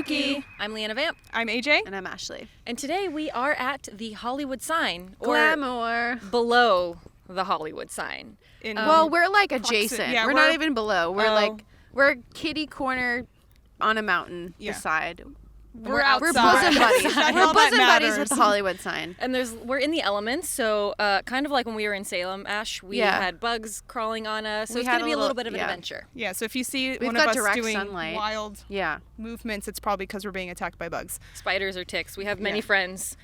Rookie. I'm Leanna Vamp. I'm AJ. And I'm Ashley. And today we are at the Hollywood sign. Or Glamour. below the Hollywood sign. Well, we're like adjacent. Yeah, we're not even below. We're kitty corner on a mountain beside. We're outside. We're bosom buddies. We're bosom buddies with the Hollywood sign. And we're in the elements, so kind of like when we were in Salem, Ash, we had bugs crawling on us. So it's going to be a little bit of an adventure. Yeah, so if you see We've one got of us direct doing sunlight. wild movements, it's probably because we're being attacked by bugs. Spiders or ticks. We have many friends.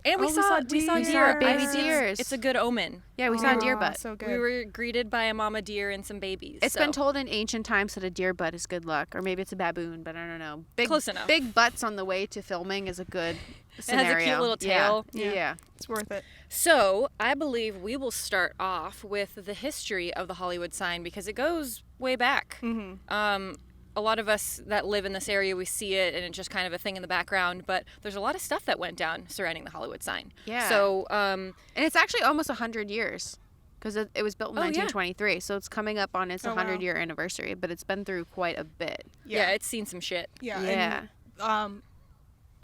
And we saw deer. Baby deers. It's a good omen. Yeah, we saw a deer butt. So good. We were greeted by a mama deer and some babies. It's been told in ancient times that a deer butt is good luck, or maybe it's a baboon, but I don't know. Close enough. Big butts on the way to filming is a good scenario. It has a cute little tail. Yeah. It's worth it. So I believe we will start off with the history of the Hollywood sign because it goes way back. Mm-hmm. A lot of us that live in this area, we see it and it's just kind of a thing in the background, but there's a lot of stuff that went down surrounding the Hollywood sign. Yeah. So, and it's actually almost 100 years because it was built in 1923. So it's coming up on its 100-year anniversary, but it's been through quite a bit. Yeah, it's seen some shit. Yeah. And,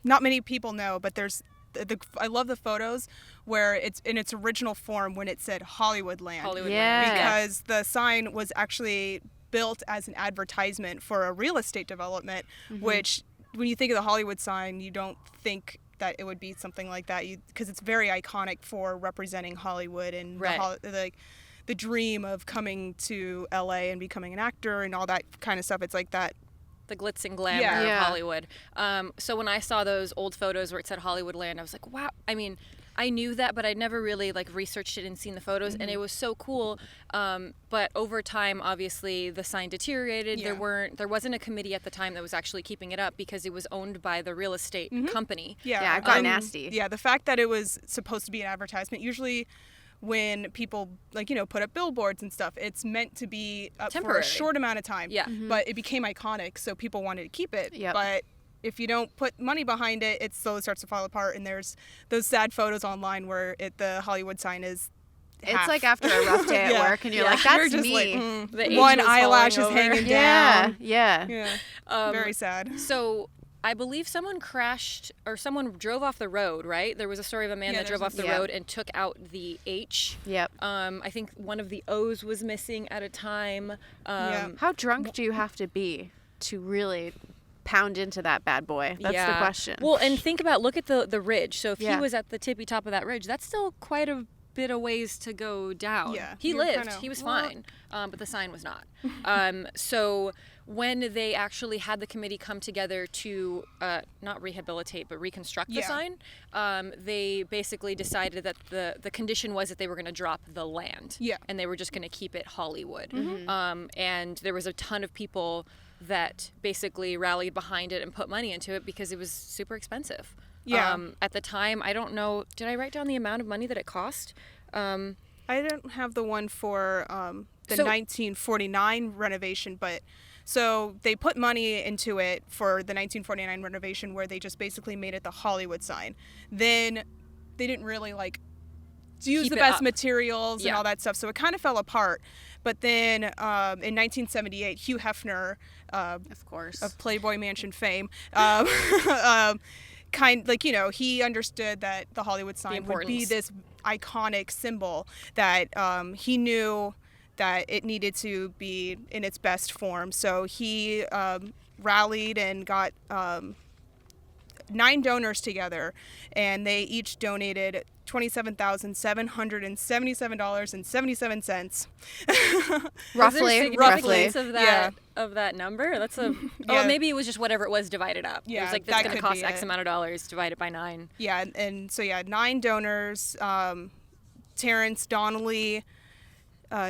not many people know, but there's I love the photos where it's in its original form when it said Hollywood Land. Because the sign was actually built as an advertisement for a real estate development, which when you think of the Hollywood sign, you don't think that it would be something like that, because it's very iconic for representing Hollywood and the dream of coming to LA and becoming an actor and all that kind of stuff. It's like that. The glitz and glamour of Hollywood. So when I saw those old photos where it said Hollywood Land, I was like, wow. I mean, I knew that, but I'd never really researched it and seen the photos, and it was so cool. But over time, obviously, the sign deteriorated. Yeah. There wasn't a committee at the time that was actually keeping it up because it was owned by the real estate company. Yeah, it got nasty. Yeah, the fact that it was supposed to be an advertisement, usually when people put up billboards and stuff, it's meant to be up for a short amount of time. Yeah. But it became iconic, so people wanted to keep it. Yep. But if you don't put money behind it, it slowly starts to fall apart. And there's those sad photos online where the Hollywood sign is half. It's like after a rough day at work, and you're like, "That's you're just me." Like, one eyelash is hanging down. Yeah. Very sad. So I believe someone crashed or someone drove off the road, right? There was a story of a man that drove off the road and took out the H. Yep. I think one of the O's was missing at a time. How drunk do you have to be to really pound into that bad boy? That's the question. Well, and look at the ridge. So if he was at the tippy top of that ridge, that's still quite a bit of ways to go down. Yeah. He lived. He was fine. But the sign was not. So when they actually had the committee come together to not rehabilitate but reconstruct the sign, they basically decided that the condition was that they were going to drop the land. Yeah. And they were just going to keep it Hollywood. And there was a ton of people that basically rallied behind it and put money into it because it was super expensive. Yeah. At the time, I don't know, did I write down the amount of money that it cost? I don't have the one for the 1949 renovation, but so they put money into it for the 1949 renovation where they just basically made it the Hollywood sign. Then they didn't really use the best materials and all that stuff, so it kind of fell apart. But then in 1978, Hugh Hefner, of course, of Playboy Mansion fame, he understood that the Hollywood sign would be this iconic symbol that he knew that it needed to be in its best form. So he rallied and got 9 donors together, and they each donated $27,777.77. roughly. Of that number? That's maybe it was just whatever it was divided up. Yeah, it was like, that's going to cost X amount of dollars divided by 9. Yeah, and so 9 donors, Terrence Donnelly,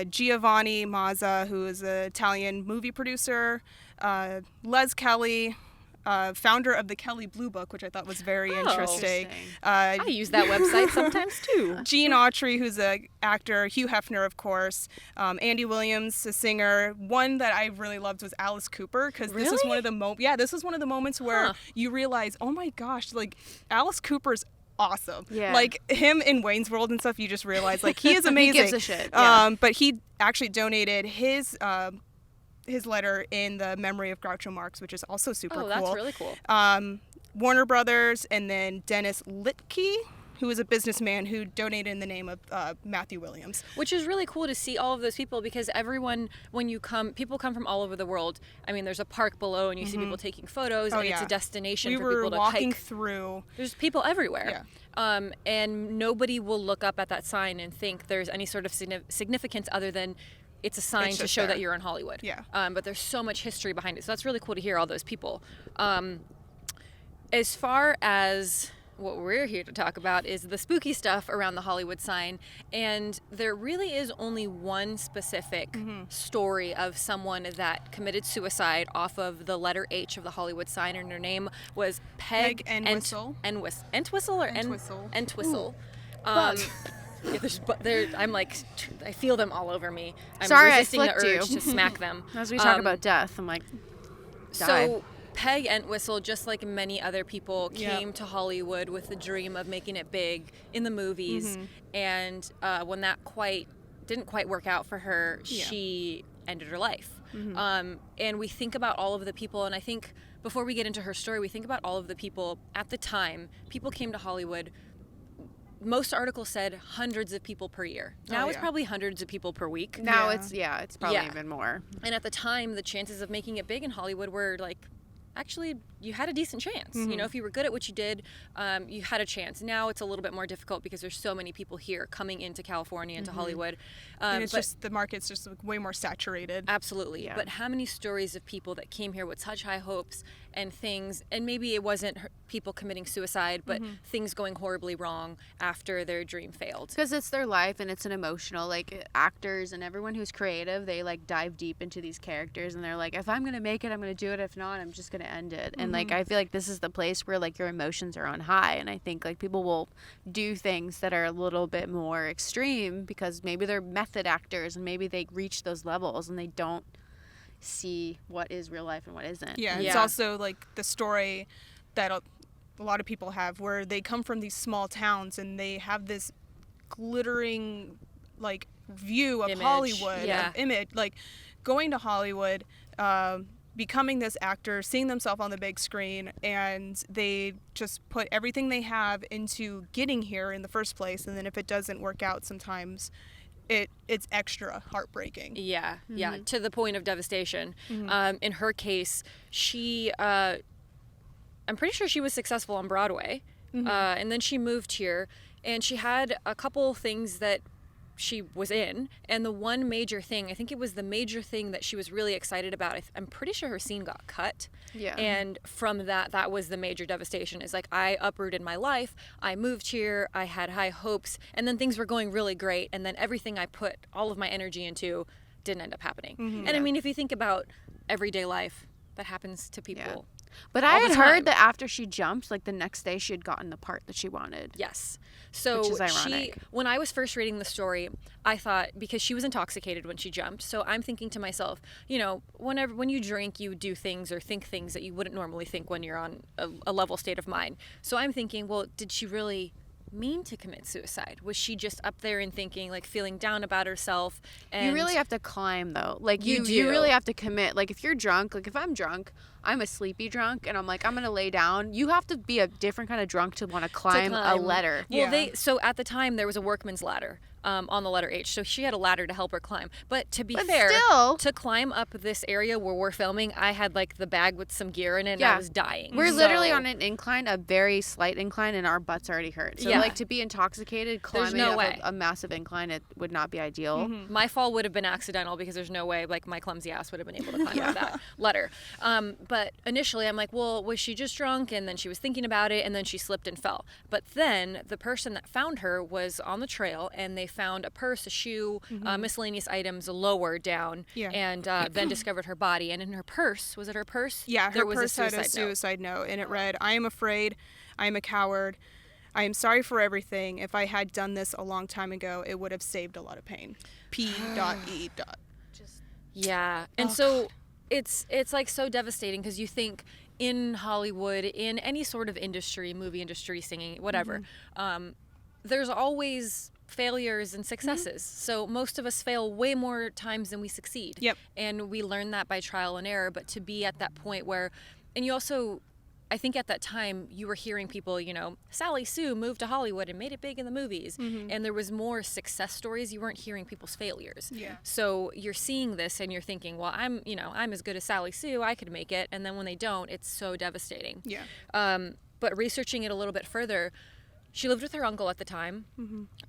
Giovanni Mazza, who is an Italian movie producer, Les Kelly, founder of the Kelly Blue Book, which I thought was very interesting. I use that website sometimes too. Gene Autry, who's an actor, Hugh Hefner, of course, Andy Williams, a singer. One that I really loved was Alice Cooper, because this is one of the moments where you realize, oh my gosh, Alice Cooper's awesome. Yeah. Him in Wayne's World and stuff, you just realize he is amazing. He gives a shit. Yeah. But he actually donated his his letter in the memory of Groucho Marx, which is also super cool. Oh, that's really cool. Warner Brothers, and then Dennis Littke, who is a businessman who donated in the name of Matthew Williams. Which is really cool to see all of those people, because everyone, when you come, people come from all over the world. I mean, there's a park below, and you see people taking photos, and it's a destination for people to hike. We were walking through. There's people everywhere. Yeah. And nobody will look up at that sign and think there's any sort of significance other than it's a sign to show that you're in Hollywood. Yeah. But there's so much history behind it. So that's really cool to hear all those people. As far as what we're here to talk about is the spooky stuff around the Hollywood sign, and there really is only one specific story of someone that committed suicide off of the letter H of the Hollywood sign, and her name was Peg Entwistle. Entwistle or Entwistle. Entwistle. I'm like, I feel them all over me. I'm Sorry, resisting the urge you. to smack them. As we talk about death, I'm like, die. So Peg Entwistle, just like many other people, came to Hollywood with the dream of making it big in the movies, and when that didn't quite work out for her, she ended her life. And we think about all of the people, and I think before we get into her story, we think about all of the people at the time. People came to Hollywood. Most articles said hundreds of people per year. Now it's probably hundreds of people per week. Now it's probably even more. And at the time, the chances of making it big in Hollywood were like, actually, you had a decent chance. You know, if you were good at what you did, you had a chance. Now it's a little bit more difficult because there's so many people here coming into California, into Hollywood. And it's just, the market's just like way more saturated. Absolutely. Yeah. But how many stories of people that came here with such high hopes and things, and maybe it wasn't people committing suicide, but things going horribly wrong after their dream failed. Because it's their life, and it's an emotional, like, actors and everyone who's creative, they like dive deep into these characters, and they're like, if I'm gonna make it, I'm gonna do it. If not, I'm just gonna end it. And like, I feel like this is the place where like your emotions are on high, and I think like people will do things that are a little bit more extreme because maybe they're method actors and maybe they reach those levels and they don't see what is real life and what isn't. Yeah, it's also like the story that a lot of people have where they come from these small towns and they have this glittering like view of Hollywood, image, like going to Hollywood, becoming this actor, seeing themselves on the big screen, and they just put everything they have into getting here in the first place, and then if it doesn't work out sometimes it's extra heartbreaking. Yeah, to the point of devastation. In her case, she, I'm pretty sure she was successful on Broadway, and then she moved here, and she had a couple things that she was in, and the one major thing, I think it was the major thing that she was really excited about, I'm pretty sure her scene got cut. Yeah. And from that was the major devastation, is like, I uprooted my life, I moved here, I had high hopes, and then things were going really great, and then everything I put all of my energy into didn't end up happening. And I mean, if you think about everyday life, that happens to people. But I had heard that after she jumped, like the next day she had gotten the part that she wanted. Yes. So which is ironic. When I was first reading the story, I thought, because she was intoxicated when she jumped, so I'm thinking to myself, you know, when you drink, you do things or think things that you wouldn't normally think when you're on a level state of mind. So I'm thinking, well, did she really mean to commit suicide? Was she just up there and thinking, like, feeling down about herself? And you really have to climb, though. Like, you really have to commit. Like, if you're drunk, like, if I'm drunk, I'm a sleepy drunk, and I'm like, I'm going to lay down. You have to be a different kind of drunk to want to climb a ladder. Well, so at the time, there was a workman's ladder on the letter H. So she had a ladder to help her climb. But to be fair, to climb up this area where we're filming, I had, like, the bag with some gear in it, and I was dying. We're literally on an incline, a very slight incline, and our butts already hurt. So, like, to be intoxicated, climbing up a massive incline, it would not be ideal. My fall would have been accidental because there's no way, like, my clumsy ass would have been able to climb up that ladder. But initially, I'm like, well, was she just drunk? And then she was thinking about it, and then she slipped and fell. But then the person that found her was on the trail, and they found a purse, a shoe, miscellaneous items lower down, and then discovered her body. And in her purse, was it her purse? Yeah, her purse had a suicide note, and it read, "I am afraid, I am a coward, I am sorry for everything. If I had done this a long time ago, it would have saved a lot of pain. P.E. Yeah, and so it's like so devastating because you think in Hollywood, in any sort of industry, movie industry, singing, whatever, there's always failures and successes. So most of us fail way more times than we succeed. Yep. And we learn that by trial and error. But to be at that point where, and you also, I think at that time you were hearing people, Sally Sue moved to Hollywood and made it big in the movies. And there was more success stories. You weren't hearing people's failures. Yeah. So you're seeing this and you're thinking, well, I'm as good as Sally Sue. I could make it. And then when they don't, it's so devastating. Yeah. But researching it a little bit further, she lived with her uncle at the time,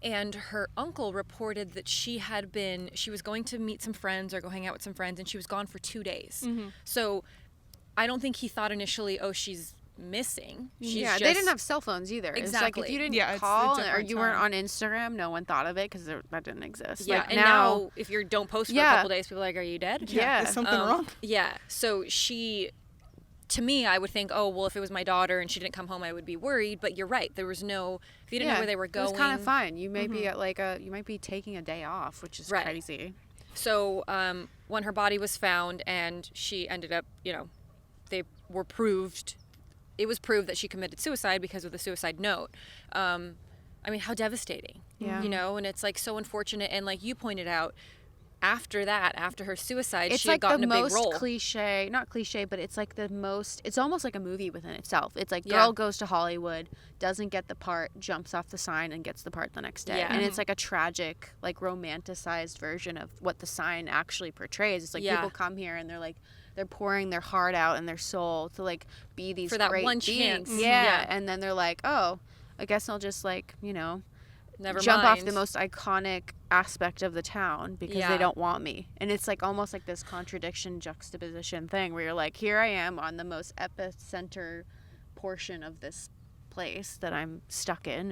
and her uncle reported that she was going to meet some friends or go hang out with some friends, and she was gone for 2 days. So I don't think he thought initially, oh, she's missing. They didn't have cell phones either. Exactly. It's like if you didn't call or you weren't on Instagram, no one thought of it because that didn't exist. Yeah, like and now if you don't post for a couple days, people are like, are you dead? Yeah. Is something wrong? Yeah. So to me, I would think, oh, well, if it was my daughter and she didn't come home, I would be worried. But you're right. There was no, if you didn't know where they were going. It was kind of fine. You may be at you might be taking a day off, which is crazy. So when her body was found and she ended up, it was proved that she committed suicide because of the suicide note. I mean, how devastating. Yeah. And it's like so unfortunate. And like you pointed out, after her suicide, it's she had gotten a big role. It's like the most not cliche, but it's like it's almost like a movie within itself. It's like girl goes to Hollywood, doesn't get the part, jumps off the sign and gets the part the next day. Yeah. And it's like a tragic, like romanticized version of what the sign actually portrays. It's like people come here and they're pouring their heart out and their soul to like be these for that great one beings. chance. Yeah. And then they're like, oh, I guess I'll just never jump mind. off the most iconic aspect of the town because they don't want me. And it's like almost like this contradiction juxtaposition thing where you're like, here I am on the most epicenter portion of this place that I'm stuck in,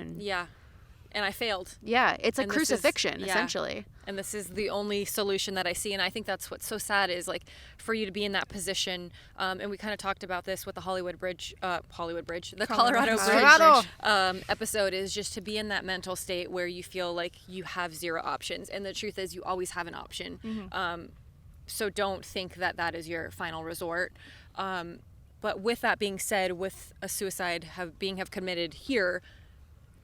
and I failed. Yeah, it's like crucifixion, essentially. And this is the only solution that I see. And I think that's what's so sad is like for you to be in that position. And we kind of talked about this with the Colorado Bridge, episode is just to be in that mental state where you feel like you have zero options. And the truth is you always have an option. So don't think that that is your final resort. But with that being said, with a suicide have committed here,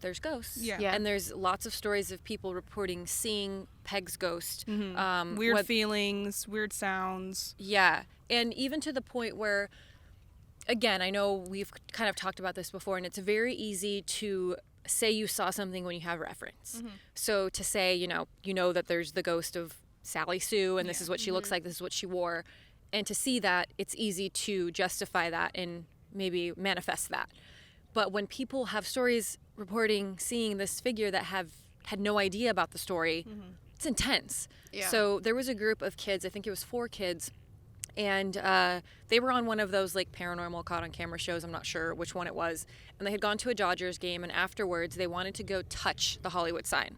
there's ghosts. Yeah. And there's lots of stories of people reporting seeing Peg's ghost. Weird feelings, weird sounds. Yeah. And even to the point where, again, I know we've kind of talked about this before, and it's very easy to say you saw something when you have reference. So to say, you know that there's the ghost of Sally Sue, and this is what she looks like, this is what she wore. And to see that, it's easy to justify that and maybe manifest that. But when people have stories reporting seeing this figure that had no idea about the story, it's intense. Yeah. So there was a group of kids, I think it was 4 kids, and they were on one of those like paranormal caught on camera shows, I'm not sure which one it was, and they had gone to a Dodgers game, and afterwards they wanted to go touch the Hollywood sign.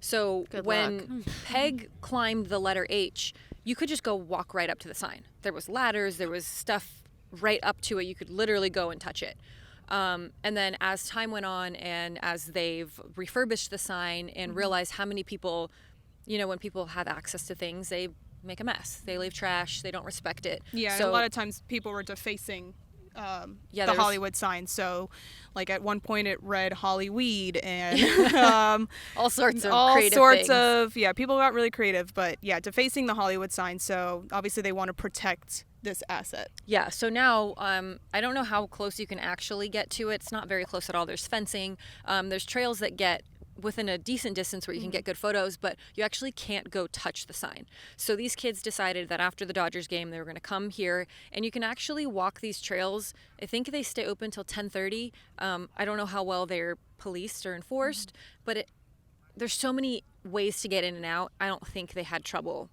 So when Peg climbed the letter H, you could just go walk right up to the sign. There was ladders, there was stuff right up to it, you could literally go and touch it. And then as time went on and as they've refurbished the sign and realized how many people, when people have access to things, they make a mess. They leave trash. They don't respect it. Yeah, so, and a lot of times people were defacing the Hollywood sign. So, like at one point it read Hollyweed and all sorts of creative things. People got really creative. But yeah, defacing the Hollywood sign. So obviously they want to protect this asset. Yeah, so now I don't know how close you can actually get to it. It's not very close at all. There's fencing. There's trails that get within a decent distance where you can get good photos, but you actually can't go touch the sign. So these kids decided that after the Dodgers game, they were going to come here, and you can actually walk these trails. I think they stay open till 10:30. I don't know how well they're policed or enforced, but there's so many ways to get in and out. I don't think they had trouble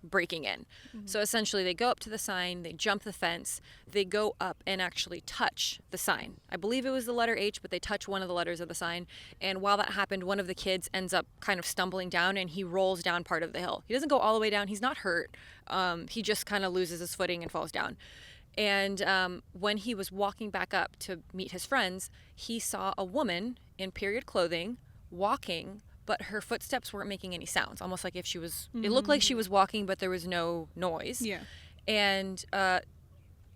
breaking in. So essentially they go up to the sign, they jump the fence, they go up and actually touch the sign. I believe it was the letter H, but they touch one of the letters of the sign. And while that happened, one of the kids ends up kind of stumbling down and he rolls down part of the hill. He doesn't go all the way down. He's not hurt. He just kind of loses his footing and falls down. And when he was walking back up to meet his friends, he saw a woman in period clothing walking, but her footsteps weren't making any sounds, almost like if she was, it looked like she was walking, but there was no noise. Yeah. And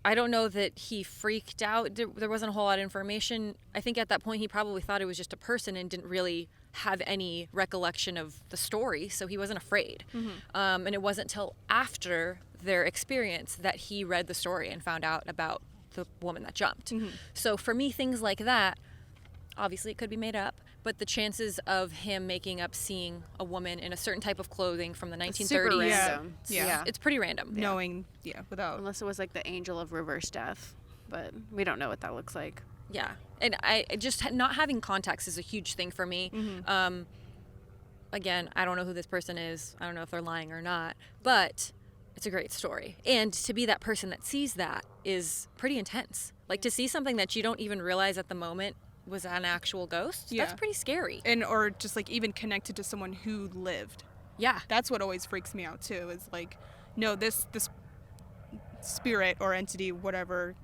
I don't know that he freaked out. There wasn't a whole lot of information. I think at that point he probably thought it was just a person and didn't really have any recollection of the story, so he wasn't afraid. And it wasn't till after their experience that he read the story and found out about the woman that jumped. So for me, things like that, obviously it could be made up, but the chances of him making up seeing a woman in a certain type of clothing from the 1930s, super random. it's pretty random. Knowing, without. Unless it was like the angel of reverse death, but we don't know what that looks like. Yeah, and I just not having context is a huge thing for me. Again, I don't know who this person is. I don't know if they're lying or not, but it's a great story. And to be that person that sees that is pretty intense. Like to see something that you don't even realize at the moment was an actual ghost. That's pretty scary. And or just like even connected to someone who lived. Yeah, that's what always freaks me out too. Is like, no, this spirit or entity, whatever,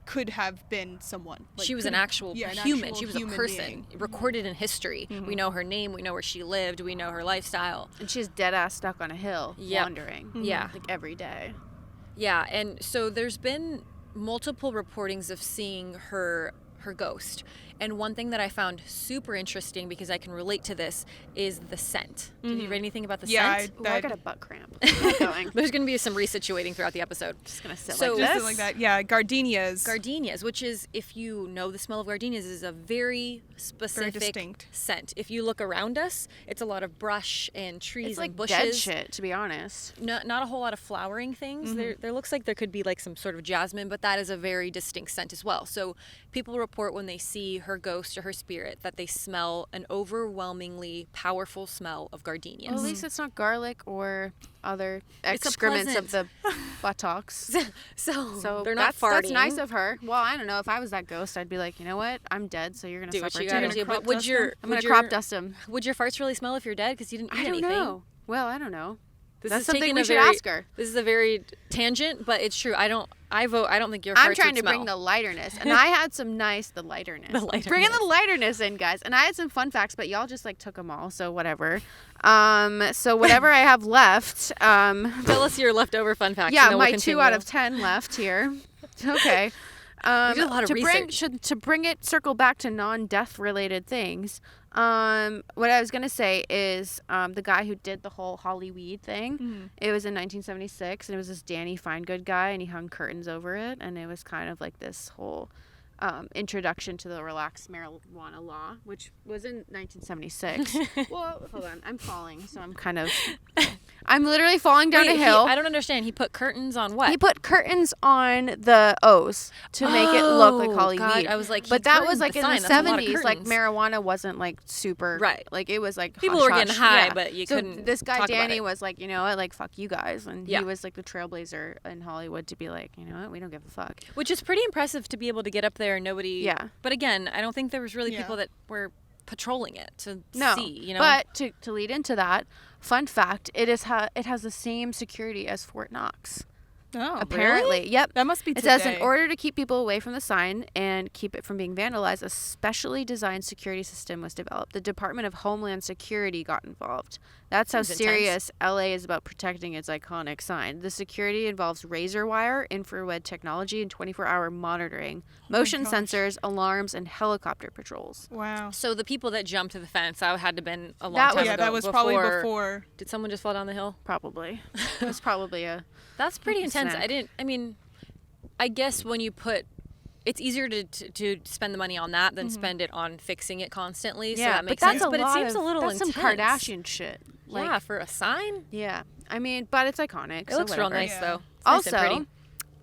could have been someone. Like, she was an actual human. She was a person recorded in history. We know her name. We know where she lived. We know her lifestyle. And she's dead ass stuck on a hill, wandering. Yeah, like every day. Yeah, and so there's been multiple reportings of seeing her ghost. And one thing that I found super interesting, because I can relate to this, is the scent. Did you read anything about the scent? I got a butt cramp. Going. There's going to be some resituating throughout the episode. Just going to sit so, like this. Like that. Yeah, gardenias. Gardenias, which is, if you know the smell of gardenias, is a very specific, very distinct scent. If you look around us, it's a lot of brush and trees it's and like bushes. Dead shit, to be honest. Not a whole lot of flowering things. There looks like there could be like some sort of jasmine, but that is a very distinct scent as well. So people report when they see her ghost or her spirit that they smell an overwhelmingly powerful smell of gardenias. Well, at least it's not garlic or other excrements of the buttocks. so they're not farting. That's nice of her. Well, I don't know. If I was that ghost, I'd be like, you know what? I'm dead, so you're going to suffer too. But I'm going to crop dust them. Would your farts really smell if you're dead because you didn't eat anything? I don't know. Well, I don't know. That's something we should ask her. This is a very tangent, but it's true. I don't think your farts I'm trying would to bring the lighterness. And I had some lighterness. Bringing the lighterness in, guys. And I had some fun facts, but y'all just like took them all, so whatever. So whatever I have left. Tell us your leftover fun facts. Yeah, my 2 out of 10 left here. Okay. You did a lot of research. To bring it, circle back to non-death related things. What I was going to say is the guy who did the whole Hollyweed thing, it was in 1976, and it was this Danny Finegood guy, and he hung curtains over it, and it was kind of like this whole introduction to the relaxed marijuana law, which was in 1976. Well, hold on. I'm falling, so I'm literally falling down a hill. I don't understand. He put curtains on what? He put curtains on the O's to make it look like Hollyweed. God, I was like, but that was like in the 70s. Like marijuana wasn't like super. Right. Like it was like people were getting high, but you couldn't. So this guy talk Danny about it. was like, you know what, like fuck you guys, and he was like the trailblazer in Hollywood to be like, you know what, we don't give a fuck. Which is pretty impressive to be able to get up there and nobody. Yeah. But again, I don't think there was really people that were patrolling it to see, you know. But to lead into that, fun fact, it has the same security as Fort Knox. Oh, apparently. Really? Yep. That must be today. It says in order to keep people away from the sign and keep it from being vandalized, a specially designed security system was developed. The Department of Homeland Security got involved. That's how serious LA is about protecting its iconic sign. The security involves razor wire, infrared technology, and 24-hour monitoring, motion sensors, alarms, and helicopter patrols. Wow. So the people that jumped to the fence, that had to have been a long time ago. Yeah, that was probably before. Did someone just fall down the hill? Probably. It was probably a... That's pretty intense. Snack. I guess when you put, it's easier to spend the money on that than spend it on fixing it constantly. Yeah, so that makes but that's sense. But it seems a little that's intense. Some Kardashian shit. Like, yeah, for a sign. Yeah, I mean, but it's iconic. It looks real nice though. It's also, nice and pretty.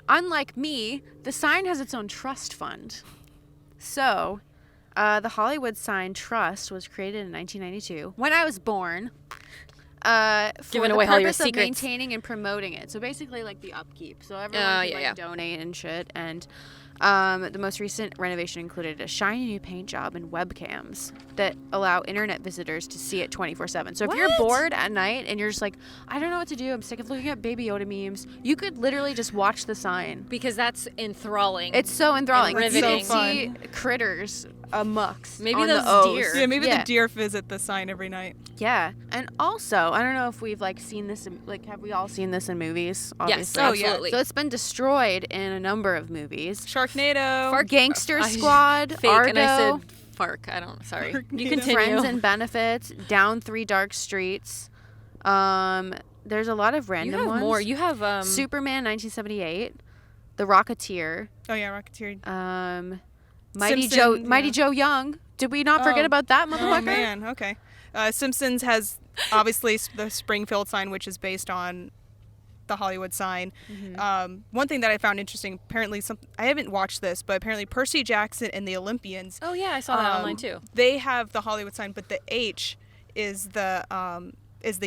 Unlike me, the sign has its own trust fund. So, the Hollywood Sign Trust was created in 1992 when I was born. For Giving the away all your purpose of secrets. maintaining and promoting it. So basically like the upkeep. So everyone can donate and shit. And the most recent renovation included a shiny new paint job and webcams that allow internet visitors to see it 24/7. So if you're bored at night and you're just like, I don't know what to do, I'm sick of looking at Baby Yoda memes, you could literally just watch the sign. Because that's enthralling. It's so enthralling. And riveting. You can see critters amok. Maybe on those the O's. deer. Yeah, maybe the deer visit the sign every night. Yeah, and also, I don't know if we've like seen this in, like, have we all seen this in movies? Obviously. Yes, absolutely. So it's been destroyed in a number of movies. Sharknado. Gangster Squad, Fake, Argo, and I said Fark. I don't. Sorry. You Farknado. continue. Friends and Benefits, Down Three Dark Streets. There's a lot of You random have ones. more. You have Superman 1978, The Rocketeer, Oh yeah, Rocketeer. Mighty Simpsons, Joe Young. Did we not forget about that motherfucker? Oh man, okay. Simpsons has obviously the Springfield sign, which is based on the Hollywood sign. One thing that I found interesting, apparently, I haven't watched this, but apparently Percy Jackson and the Olympians. Oh yeah, I saw that online too. They have the Hollywood sign, but the H is the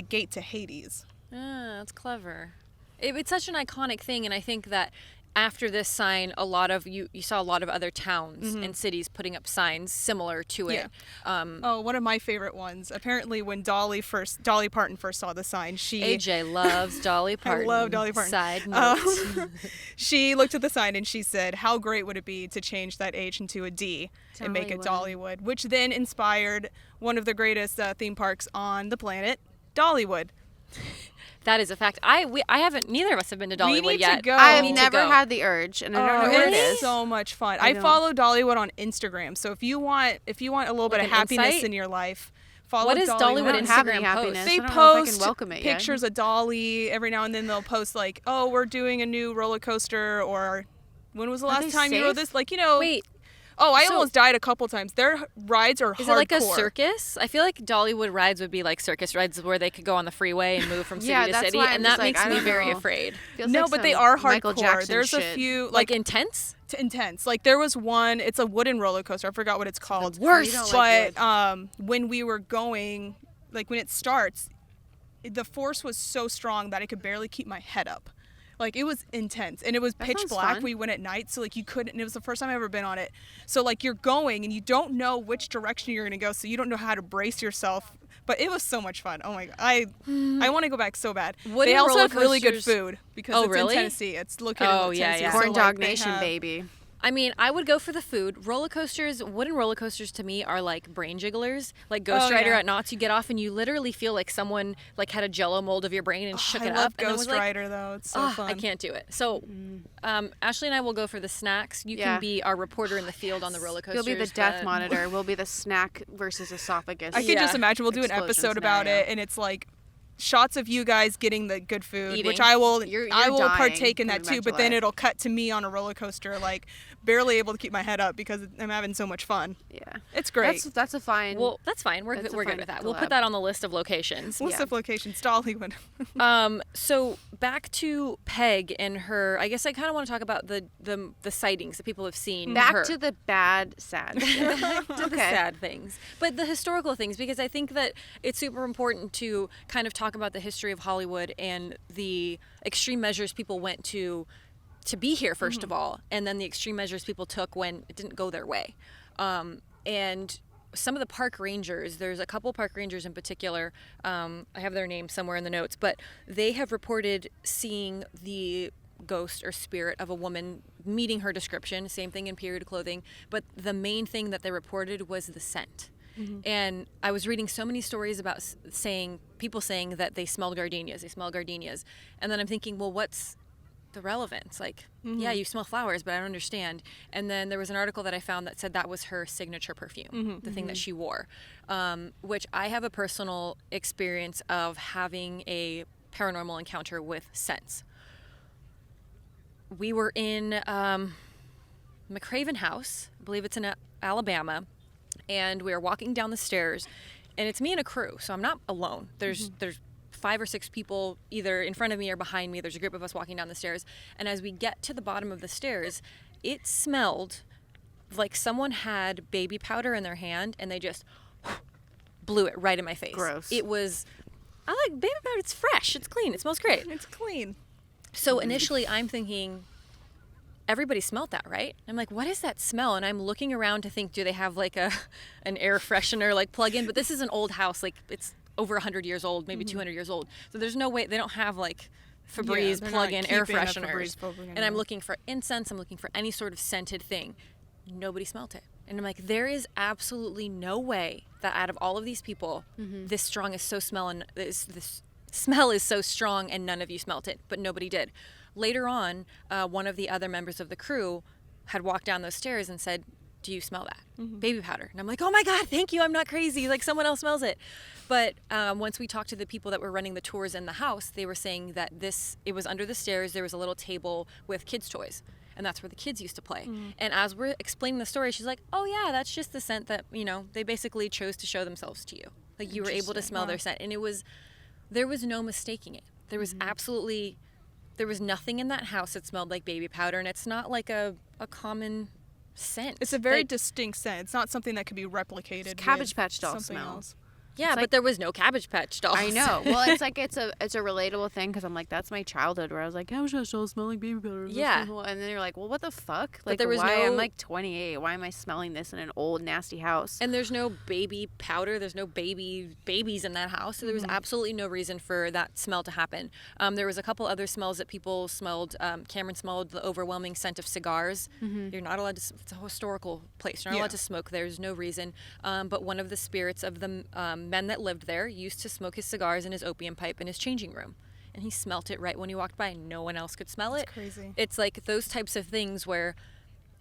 gate to Hades. Ah, that's clever. It's such an iconic thing, and I think that after this sign, a lot of you saw a lot of other towns and cities putting up signs similar to it. One of my favorite ones. Apparently, when Dolly Parton first saw the sign, AJ loves Dolly Parton. I love Dolly Parton. Side note. She looked at the sign and she said, "How great would it be to change that H into a D and make it Dollywood?" Which then inspired one of the greatest theme parks on the planet, Dollywood. That is a fact. Neither of us have been to Dollywood We need yet. to go. I've We need never had the urge, and I don't know what it It's is. so much fun. I I know. follow Dollywood on Instagram, so if you want a little bit Like of an happiness insight? in your life, follow What is Dollywood I don't Instagram. have any Instagram happiness. post? They I don't know if I post can welcome it yet. pictures of Dolly every now and then. They'll post like, "Oh, we're doing a new roller coaster," or "When was the Are last they time you rode safe? this?" Like, you know. Wait, Oh, I so- almost died a couple times. Their rides are is hardcore. it like a circus? I feel like Dollywood rides would be like circus rides where they could go on the freeway and move from city Yeah, to that's city, why I'm and just that like, makes I me don't very know. afraid. Feels No, like but they some are Michael hardcore. Jackson There's shit. a few Like intense? intense. Like there was one. It's a wooden roller coaster. I forgot what it's called. worst. You don't like But when we were going, like when it starts, the force was so strong that I could barely keep my head up. Like it was intense, and it was pitch sounds black. fun. We went at night, so like you couldn't. And it was the first time I've ever been on it. So like you're going, and you don't know which direction you're gonna go, so you don't know how to brace yourself. But it was so much fun. Oh my god, I want to go back so bad. Wooden They also roller have really good coasters- food because Oh, it's really? in Tennessee. It's located Oh, in yeah, Tennessee. yeah. So, Corn like, Dog they Nation, have- baby. I mean, I would go for the food. Roller coasters, wooden roller coasters to me are like brain jigglers. Like Ghost Oh, Rider yeah. at Knott's, you get off and you literally feel like someone like had a jello mold of your brain and shook I it love up. And then was Ghost like, Rider though. It's so fun. I can't do it. So, Ashley and I will go for the snacks. You Yeah. can be our reporter in the field on the roller coasters. You'll be the death but- monitor. We'll be the snack versus esophagus. I can just Yeah. imagine we'll do an Explosion episode about scenario. it, and it's like shots of you guys getting the good food, Eating. which I will. You're I will dying partake in that pretty too. much But then alive. it'll cut to me on a roller coaster, like barely able to keep my head up because I'm having so much fun. Yeah. It's great. That's a fine. Well, that's fine. We're That's a good fine with that. We'll collab. put that on the list of locations. What's yeah. the location? Dollywood. So back to Peg and her. I guess I kind of want to talk about the sightings that people have seen. back her. to the bad, sad. shit. to the sad things, but the historical things, because I think that it's super important to kind of talk about the history of Hollywood and the extreme measures people went to be here 1st of all, and then the extreme measures people took when it didn't go their way. And some of the park rangers, there's a couple park rangers in particular, I have their names somewhere in the notes, but they have reported seeing the ghost or spirit of a woman meeting her description, same thing in period clothing, but the main thing that they reported was the scent. And I was reading so many stories about people saying that they smell gardenias, and then I'm thinking, well, what's the relevance? Like, yeah, you smell flowers, but I don't understand. And then there was an article that I found that said that was her signature perfume, the thing that she wore, which I have a personal experience of having a paranormal encounter with scents. We were in McCraven House, I believe it's in Alabama, and we are walking down the stairs, and it's me and a crew, so I'm not alone. There's 5 or 6 people either in front of me or behind me. There's a group of us walking down the stairs, and as we get to the bottom of the stairs, it smelled like someone had baby powder in their hand and they just blew it right in my face. Gross. It was, I like baby powder. It's fresh. It's clean. It smells great. It's clean. So initially I'm thinking, everybody smelled that, right? I'm like, what is that smell? And I'm looking around to think, do they have like an air freshener like plug in? But this is an old house. Like it's over 100 years old, maybe 200 years old. So there's no way, they don't have like Febreze they're plug-in not air keeping a fresheners. Febreze plug-in And I'm in. looking for incense. I'm looking for any sort of scented thing. Nobody smelt it. And I'm like, there is absolutely no way that out of all of these people, this smell is so strong and none of you smelt it, but nobody did. Later on, one of the other members of the crew had walked down those stairs and said, do you smell that? Baby powder. And I'm like, oh my God, thank you. I'm not crazy. Like, someone else smells it. But once we talked to the people that were running the tours in the house, they were saying that it was under the stairs. There was a little table with kids' toys. And that's where the kids used to play. And as we're explaining the story, she's like, oh yeah, that's just the scent that, they basically chose to show themselves to you. Like, you were able to smell their scent. And there was no mistaking it. There was there was nothing in that house that smelled like baby powder. And it's not like a common scent. It's a very distinct scent. It's not something that could be replicated. It's Cabbage Patch doll smell. Else. Yeah, but there was no Cabbage Patch dolls. I know. Well, it's like it's a relatable thing because I'm like, that's my childhood where I was like, Cabbage Patch dolls smell like baby powder. Yeah. And then you're like, well, what the fuck? But like, there was I'm like 28. Why am I smelling this in an old nasty house? And there's no baby powder. There's no babies in that house. So there was absolutely no reason for that smell to happen. There was a couple other smells that people smelled. Cameron smelled the overwhelming scent of cigars. You're not allowed to. It's a historical place. You're not allowed to smoke. There's no reason. But one of the spirits of the men that lived there used to smoke his cigars in his opium pipe in his changing room, and he smelt it right when he walked by. No one else could smell it. That's crazy. It's like those types of things where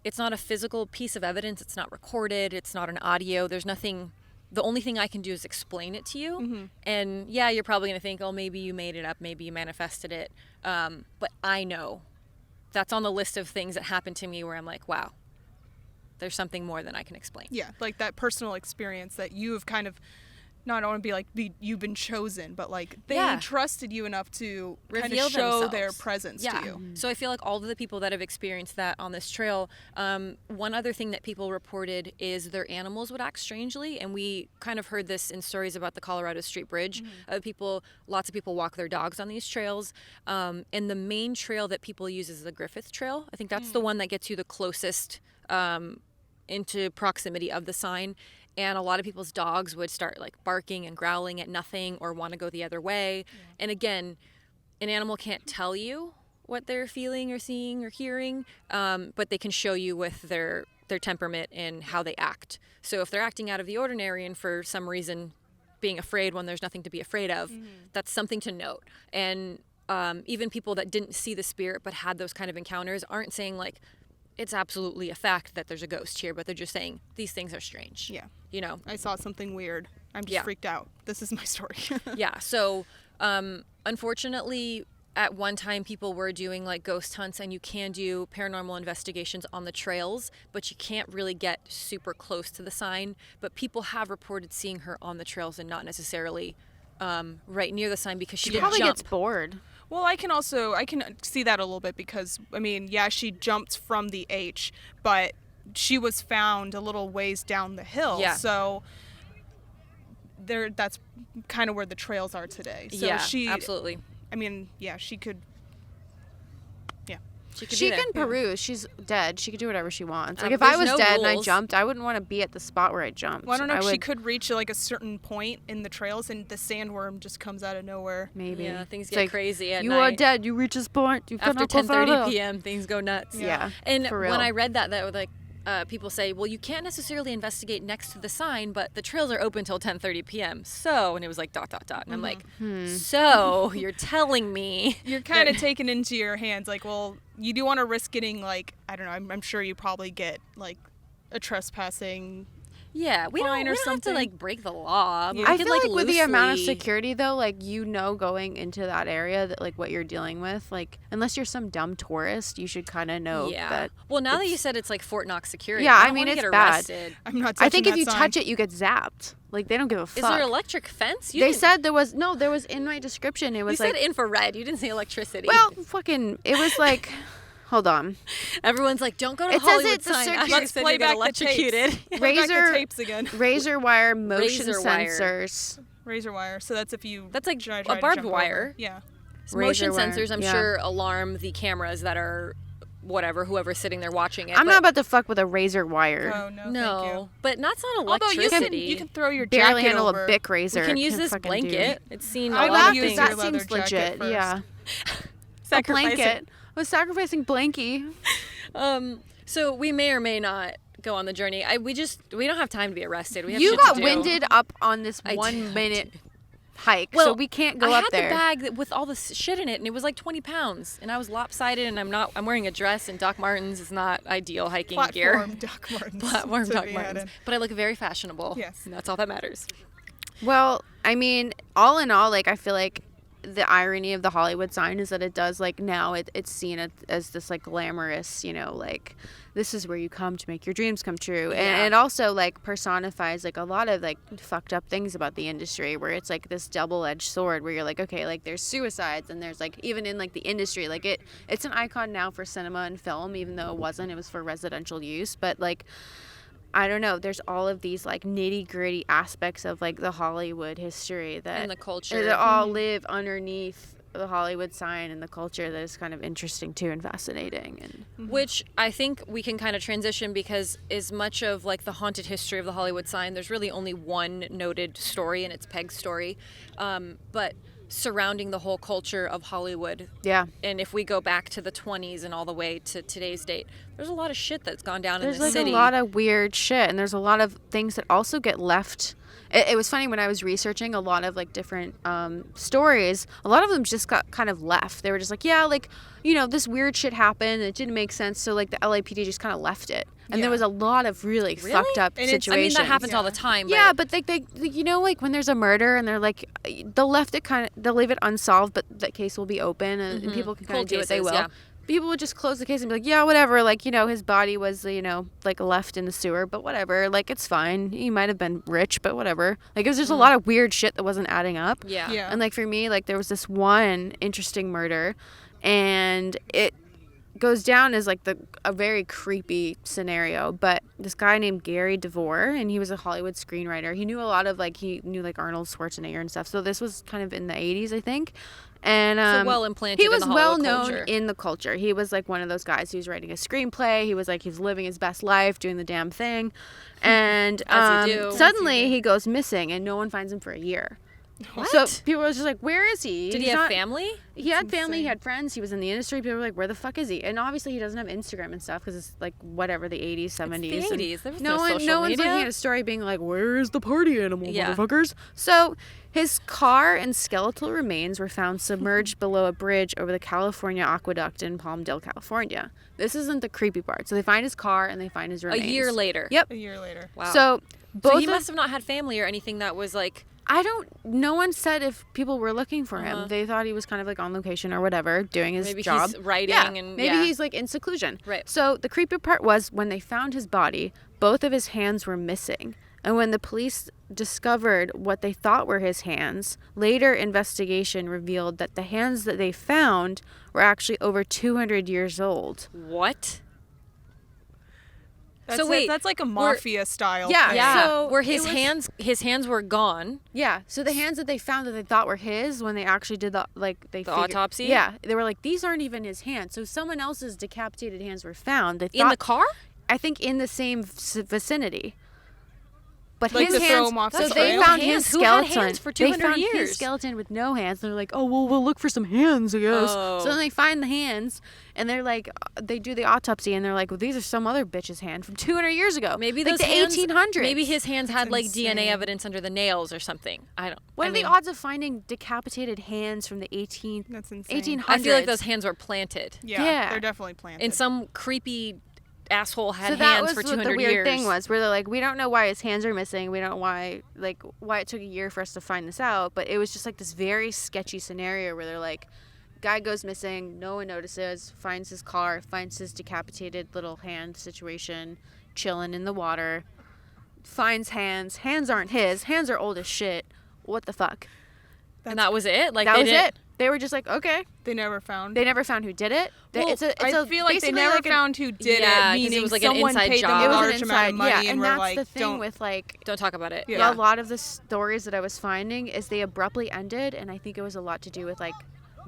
it's not a physical piece of evidence. It's not recorded. It's not an audio. There's nothing. The only thing I can do is explain it to you. And yeah, you're probably going to think, oh, maybe you made it up. Maybe you manifested it. But I know that's on the list of things that happened to me where I'm like, wow, there's something more than I can explain. Yeah, like that personal experience that you have kind of, no, I don't want to be like you've been chosen, but like they trusted you enough to kind of show their presence to you. So I feel like all of the people that have experienced that on this trail, one other thing that people reported is their animals would act strangely, and we kind of heard this in stories about the Colorado Street Bridge. Lots of people walk their dogs on these trails, and the main trail that people use is the Griffith Trail. I think that's the one that gets you the closest into proximity of the sign. And a lot of people's dogs would start like barking and growling at nothing or want to go the other way. And again, an animal can't tell you what they're feeling or seeing or hearing, but they can show you with their temperament and how they act. So if they're acting out of the ordinary and for some reason being afraid when there's nothing to be afraid of, that's something to note. And even people that didn't see the spirit but had those kind of encounters aren't saying like, it's absolutely a fact that there's a ghost here, but they're just saying these things are strange. Yeah. I saw something weird. I'm just freaked out. This is my story. Yeah. So, unfortunately, at one time people were doing like ghost hunts, and you can do paranormal investigations on the trails, but you can't really get super close to the sign. But people have reported seeing her on the trails and not necessarily right near the sign because she didn't probably jump. gets bored. Well, I can see that a little bit because, I mean, yeah, she jumped from the H, but she was found a little ways down the hill. Yeah. So that's kind of where the trails are today. So absolutely. I mean, yeah, she could. Yeah. She can peruse. She's dead. She could do whatever she wants. Like, if I was dead and I jumped, I wouldn't want to be at the spot where I jumped. Well, I don't know if she could reach like a certain point in the trails and the sandworm just comes out of nowhere. Maybe. Yeah, things get crazy at night. You are dead. You reach this point. You after 10:30 p.m., things go nuts. Yeah. And when I read that was like, people say, well, you can't necessarily investigate next to the sign, but the trails are open till 10:30 p.m. So, and it was like ... And I'm like, so you're telling me you're kind of taking into your hands, like, well, you do want to risk getting like, I don't know, I'm sure you probably get like a trespassing. Yeah, we don't have to like break the law. Yeah. I feel like with the amount of security though, like, going into that area that like what you're dealing with, like, unless you're some dumb tourist, you should kind of know that. Well, now that you said it's like Fort Knox security, yeah, I mean, it's bad. I'm not touching I think if you sign. touch it, you get zapped. Like, they don't give a fuck. Is there electric fence? They said there was in my description. It was you said infrared. You didn't say electricity. Well, it was like. Hold on. Everyone's like, don't go to Hollywood sign. Let's play back electrocuted. Razor wire motion sensors. Razor wire. So that's if you. That's like try a barbed wire. Over. Yeah. Motion sensors, I'm sure, alarm the cameras that are whoever's sitting there watching it. I'm not about to fuck with a razor wire. Oh, no, thank you. But that's not electricity. Although you can throw your barely jacket handle over. a Bic razor. You can use this blanket. It's seen a lot of things. That seems legit. Yeah. A blanket. I was sacrificing blankie. So we may or may not go on the journey. We don't have time to be arrested. We have You shit got to do. winded up on this 1 minute hike, so we can't go up there. I had the bag with all the shit in it, and it was like 20 pounds, and I was lopsided, and I'm wearing a dress, and Doc Martens is not ideal hiking gear. Platform Doc Martens. Platform Doc Martens. But I look very fashionable. Yes. And that's all that matters. Well, I mean, all in all, like, I feel like the irony of the Hollywood sign is that it does, like, now it's seen as this, like, glamorous, you know, like, this is where you come to make your dreams come true. Yeah. And it also, like, personifies, like, a lot of, like, fucked up things about the industry, where it's, like, this double-edged sword where you're like, okay, like, there's suicides, and there's, like, even in, like, the industry, like, it's an icon now for cinema and film, even though it was for residential use. But, like, I don't know, there's all of these, like, nitty-gritty aspects of, like, the Hollywood history that And the culture. that all live underneath the Hollywood sign and the culture that is kind of interesting too and fascinating. And Which I think we can kind of transition, because as much of, like, the haunted history of the Hollywood sign, there's really only one noted story, and it's Peg's story. But surrounding the whole culture of Hollywood. Yeah. And if we go back to the 20s and all the way to today's date, there's a lot of shit that's gone down in the There's city. like a lot of weird shit, and there's a lot of things that also get left. It was funny when I was researching a lot of, like, different stories. A lot of them just got kind of left. They were just like, yeah, like, you know, this weird shit happened. And it didn't make sense, so, like, the LAPD just kind of left it. And there was a lot of really fucked up situations. I mean, that happens all the time. But Yeah, but they, you know, like, when there's a murder and they're like, they'll leave it unsolved, but that case will be open and people can kind of do what they will. Yeah. People would just close the case and be like, yeah, whatever. Like, you know, his body was, you know, like, left in the sewer, but whatever. Like, it's fine. He might have been rich, but whatever. Like, it was just a lot of weird shit that wasn't adding up. Yeah. And, like, for me, like, there was this one interesting murder, and it goes down as, like, a very creepy scenario. But this guy named Gary DeVore, and he was a Hollywood screenwriter. He knew a lot of, like, Arnold Schwarzenegger and stuff. So this was kind of in the 80s, I think. And so well implanted. He was in the well Hollywood known culture. in the culture. He was, like, one of those guys who was writing a screenplay. He was living his best life, doing the damn thing. And As you do. suddenly he goes missing, and no one finds him for a year. What? So people were just like, where is he? Did he He's have not- family? He had family, he insane. had friends, he was in the industry. People were like, where the fuck is he? And obviously he doesn't have Instagram and stuff because it's, like, whatever, the 80s, 70s. It's the and 80s. There was no no one, social no one's media. looking at a story being like, where is the party animal, Yeah. motherfuckers? So his car and skeletal remains were found submerged below a bridge over the California Aqueduct in Palmdale, California. This isn't the creepy part. So they find his car and they find his remains. A year later. Yep. A year later. Wow. So both So he of- must have not had family or anything that was like. no one said if people were looking for Uh-huh. him. They thought he was kind of, like, on location or whatever, doing his Maybe job. he's writing yeah, and- maybe yeah. he's, like, in seclusion. Right. So the creepy part was when they found his body, both of his hands were missing. And when the police discovered what they thought were his hands, later investigation revealed that the hands that they found were actually over 200 years old. What? That's wait, that's like a mafia style. Yeah, thing. Yeah. So where it his was- hands were gone. Yeah, so the hands that they found that they thought were his, when they actually did the autopsy? Yeah, they were like, these aren't even his hands. So someone else's decapitated hands were found. They In the thought, car? I think in the same vicinity. But Like his to throw hands, him off so the they trail? found Hands? his Who had skeleton. hands for They 200 found years? his skeleton with no hands. They're like, oh, well, we'll look for some hands, I guess. Oh. So then they find the hands, and they're like, they do the autopsy, and they're like, well, these are some other bitch's hand from 200 years ago. Maybe like those the hands, 1800s. Maybe his hands had like insane. DNA evidence under the nails or something. What I are mean, the odds of finding decapitated hands from the 1800s? That's insane. 1800s. I feel like those hands were planted. Yeah, Yeah. they're definitely planted. And some creepy asshole had So that hands was for what 200 the weird years. thing was, where they're like, we don't know why his hands are missing. We don't know why it took a year for us to find this out. But it was just like this very sketchy scenario where they're like, guy goes missing, no one notices, finds his car, finds his decapitated little hand situation, chilling in the water, finds hands. Hands aren't his. Hands are old as shit. What the fuck? And that was it? Like That they was didn't- it. They were just like, okay. they never found. They never found who did it. Well, I feel like they basically never like found who did Yeah, 'cause it, it meaning was like an someone inside paid job. them It a was large an amount inside, of money yeah, and and were that's like, the thing don't. with, like, Don't talk about it. Yeah. a lot of the stories that I was finding is they abruptly ended, and I think it was a lot to do with, like,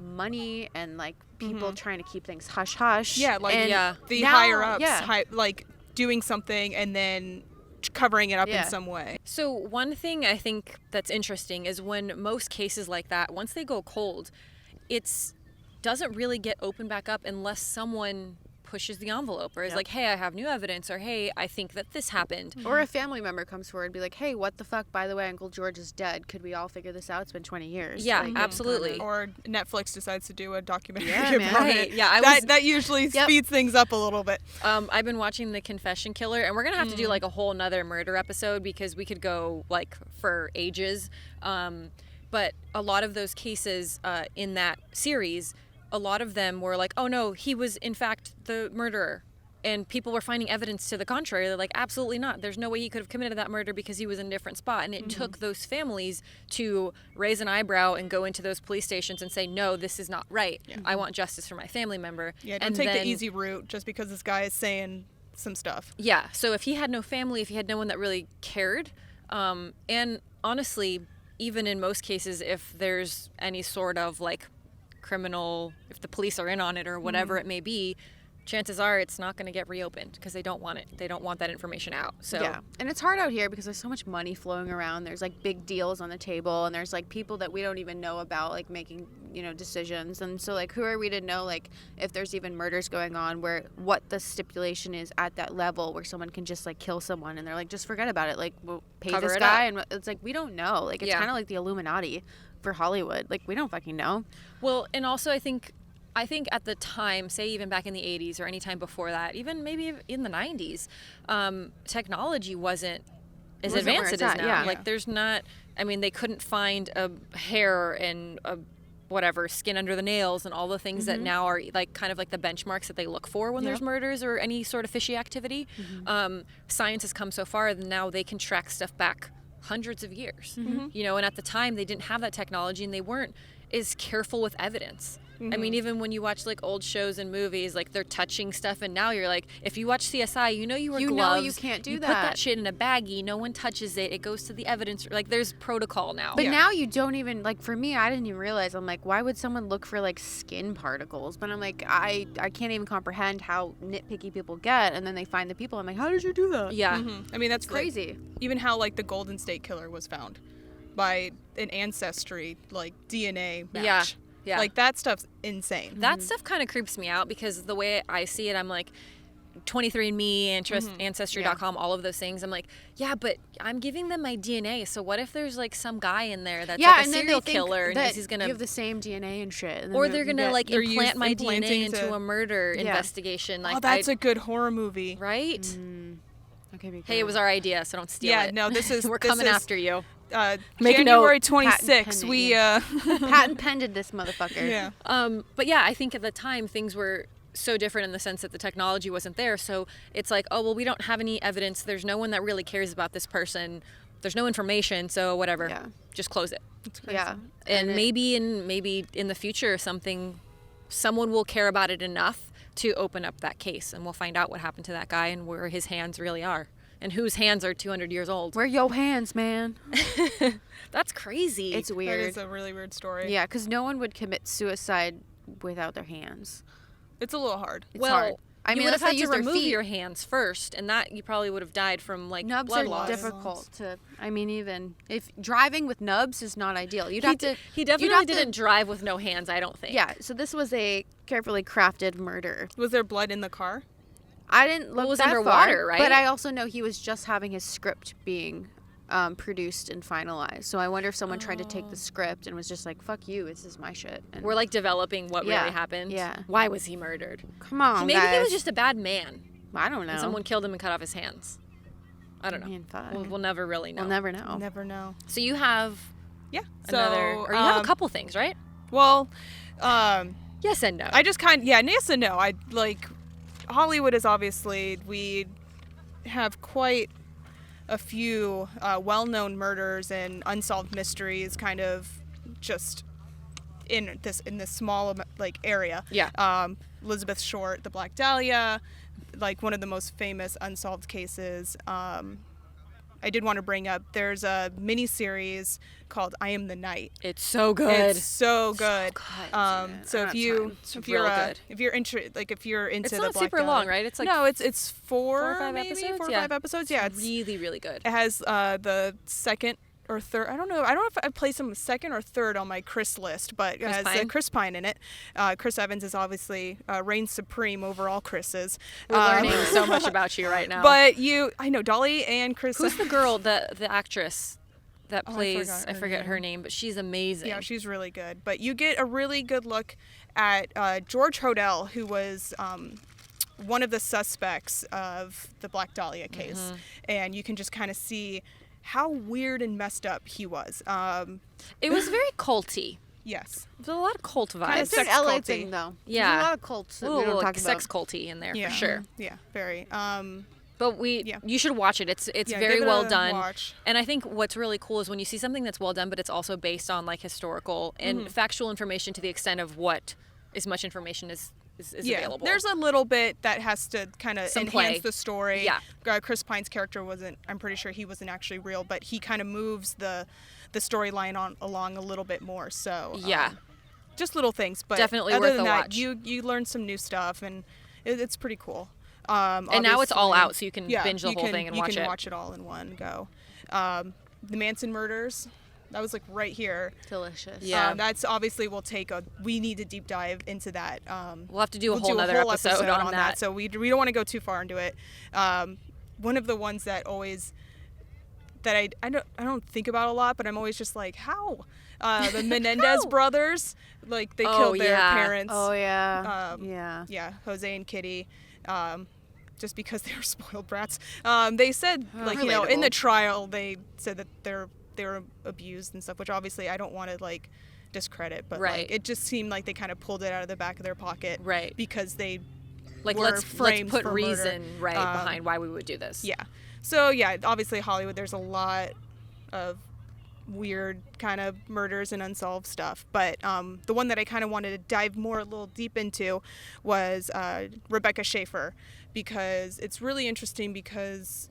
money and, like, people trying to keep things hush hush. Yeah, like and the now- higher ups, yeah. like doing something and then covering it up Yeah. in some way. So one thing I think that's interesting is when most cases like that, once they go cold, it's doesn't really get opened back up unless someone pushes the envelope or is like, hey, I have new evidence, or hey, I think that this happened. Or a family member comes forward and be like, hey, what the fuck, by the way, Uncle George is dead. Could we all figure this out? It's been 20 years. Yeah, like, absolutely. Or Netflix decides to do a documentary Yeah, man. about Right. it. Yeah, that usually speeds things up a little bit. I've been watching The Confession Killer, and we're gonna have to do like a whole nother murder episode because we could go like for ages. But a lot of those cases in that series, a lot of them were like, oh no, he was in fact the murderer. And people were finding evidence to the contrary. They're like, absolutely not. There's no way he could have committed that murder because he was in a different spot. And it took those families to raise an eyebrow and go into those police stations and say, no, this is not right. Yeah. I want justice for my family member. Yeah, don't take the easy route just because this guy is saying some stuff. Yeah, so if he had no family, if he had no one that really cared, and honestly, even in most cases, if there's any sort of like criminal, if the police are in on it or whatever it may be, chances are it's not going to get reopened because they don't want it. They don't want that information out. So yeah, and it's hard out here because there's so much money flowing around. There's like big deals on the table, and there's like people that we don't even know about, like making, you know, decisions. And so like, who are we to know like if there's even murders going on, where what the stipulation is at that level where someone can just like kill someone and they're like, just forget about it, like we'll pay Cover this it guy, up. and it's like we don't know. Like it's kind of like the Illuminati for Hollywood. Like we don't fucking know. Well, and also I think at the time, say even back in the 80s or any time before that, even maybe in the 90s, technology wasn't as advanced as it is now. Yeah. Like there's not, I mean, they couldn't find a hair and a whatever, skin under the nails and all the things that now are like kind of like the benchmarks that they look for when there's murders or any sort of fishy activity. Science has come so far that now they can track stuff back hundreds of years, you know, and at the time they didn't have that technology and they weren't as careful with evidence. I mean, even when you watch like old shows and movies, like they're touching stuff, and now you're like, if you watch CSI, you know you wear gloves. You know you can't do that. Put that shit in a baggie. No one touches it. It goes to the evidence. Like there's protocol now. But now you don't even, like, for me, I didn't even realize. I'm like, why would someone look for like skin particles? But I'm like, I can't even comprehend how nitpicky people get. And then they find the people. I'm like, how did you do that? Yeah. I mean, that's crazy. Like, even how like the Golden State Killer was found by an ancestry like DNA match. Yeah. Like that stuff's insane. That stuff kind of creeps me out because the way I see it, I'm like, 23andMe, Ancestry.com, all of those things. I'm like, yeah, but I'm giving them my DNA. So what if there's like some guy in there that's like a serial killer and he's gonna give the same DNA and shit, and or they're gonna like implant my DNA into into a murder investigation. Like, that's a good horror movie, right? Okay, hey, it was our idea, so don't steal it. Yeah, no, this is we're coming after you. Make January 26th, we patent pended this motherfucker. Yeah. But yeah, I think at the time things were so different in the sense that the technology wasn't there. So it's like, oh well, we don't have any evidence. There's no one that really cares about this person. There's no information. So whatever. Yeah. Just close it. Yeah. And maybe in the future someone will care about it enough to open up that case, and we'll find out what happened to that guy and where his hands really are. And whose hands are 200 years old. Where your hands, man? That's crazy. It's weird. That is a really weird story. Yeah, because no one would commit suicide without their hands. It's a little hard. It's hard. I mean, you would have had to remove feet. Your hands first, and that you probably would have died from like nubs blood are loss. difficult to. I mean, even if driving with nubs is not ideal, He definitely didn't drive with no hands. I don't think. Yeah. So this was a carefully crafted murder. Was there blood in the car? I didn't look was that underwater, far, right? But I also know he was just having his script being produced and finalized. So I wonder if someone tried to take the script and was just like, "Fuck you, this is my shit." And we're like developing what really happened. Yeah. Why was he murdered? Come on, Maybe guys. he was just a bad man. I don't know. And someone killed him and cut off his hands. I don't know. Man, fuck. We'll never really know. We'll never know. Never know. So you have another, or you have a couple things, right? Well, yes and no. I just yes and no. I like Hollywood is obviously, we have quite a few well-known murders and unsolved mysteries kind of just in this small like area. Yeah. Elizabeth Short, the Black Dahlia, like one of the most famous unsolved cases. I did want to bring up, there's a mini-series called I Am the Night. It's so good. It's so good. So if you're into it's the not Black super Dahlia, long, right? It's like it's four or five maybe episodes. 4 or 5 episodes. Yeah, it's really, really good. it has the second or third. I don't know if I placed him second or third on my Chris list, but has Chris Pine in it. Chris Evans is obviously reigns supreme over all Chris's. We're learning so much about you right now. But I know Dolly and Chris. Who's the girl, the actress that plays? I forget her name, but she's amazing. Yeah, she's really good. But you get a really good look at George Hodel, who was one of the suspects of the Black Dahlia case, and you can just kind of see how weird and messed up he was. It was very culty. Yes. There's a lot of cult vibes. It's an LA thing, though. Yeah. There's a lot of cults that we don't talk about. Sex culty in there, for sure. Yeah, very. But you should watch it. It's very well done. Watch. And I think what's really cool is when you see something that's well done, but it's also based on like historical and factual information to the extent of what as much information is available. There's a little bit that has to kind of enhance the story. Yeah. Chris Pine's character I'm pretty sure he wasn't actually real, but he kind of moves the storyline along a little bit more. So just little things, but definitely other worth than a that, watch. you learn some new stuff, and it's pretty cool. And now it's all out, so you can binge the whole thing and watch it. You can watch it all in one go. The Manson murders. That was like right here. Delicious. Yeah. That's obviously we need to deep dive into that. We'll have to do a whole other episode on that. So we don't want to go too far into it. One of the ones that I don't think about a lot, but I'm always just like, how? The Menendez brothers, like they killed their parents. Oh yeah. Yeah, Jose and Kitty. Just because they were spoiled brats. They said in the trial they said that they were abused and stuff, which obviously I don't want to like discredit, but like, it just seemed like they kind of pulled it out of the back of their pocket, because they let's put for reason murder. Behind why we would do this. Yeah. So obviously Hollywood, there's a lot of weird kind of murders and unsolved stuff, but the one that I kind of wanted to dive a little deep into was Rebecca Schaefer, because it's really interesting because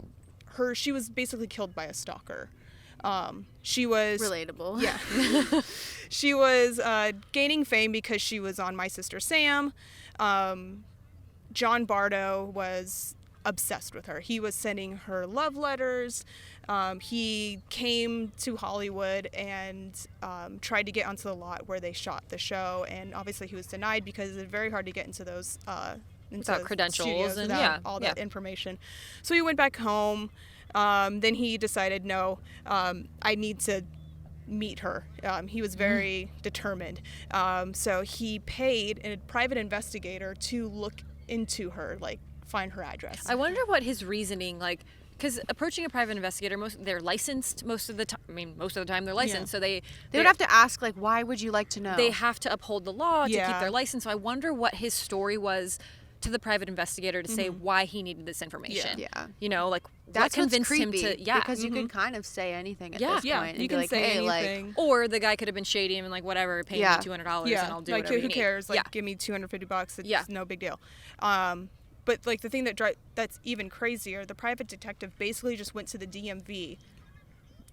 she was basically killed by a stalker. She was relatable. Yeah. She was gaining fame because she was on My Sister Sam. John Bardo was obsessed with her. He was sending her love letters. He came to Hollywood and tried to get onto the lot where they shot the show, and obviously he was denied because it's very hard to get into those without credentials and all that information. So he went back home. Then he decided, no, I need to meet her. He was very determined. So he paid a private investigator to look into her, like find her address. I wonder what his reasoning, like, because approaching a private investigator, they're licensed most of the time. I mean, most of the time they're licensed, so they would have to ask, like, why would you like to know? They have to uphold the law to keep their license. So I wonder what his story was to the private investigator to say why he needed this information. Yeah. You know, like that's what convinced him creepy, to because you can kind of say anything at this point. You and can be like, say hey, anything. like, or the guy could have been shady and like, whatever, pay me $200 and I'll do like, whatever who you cares? need. Like, give me $250. It's no big deal. But like the thing that's even crazier, the private detective basically just went to the DMV,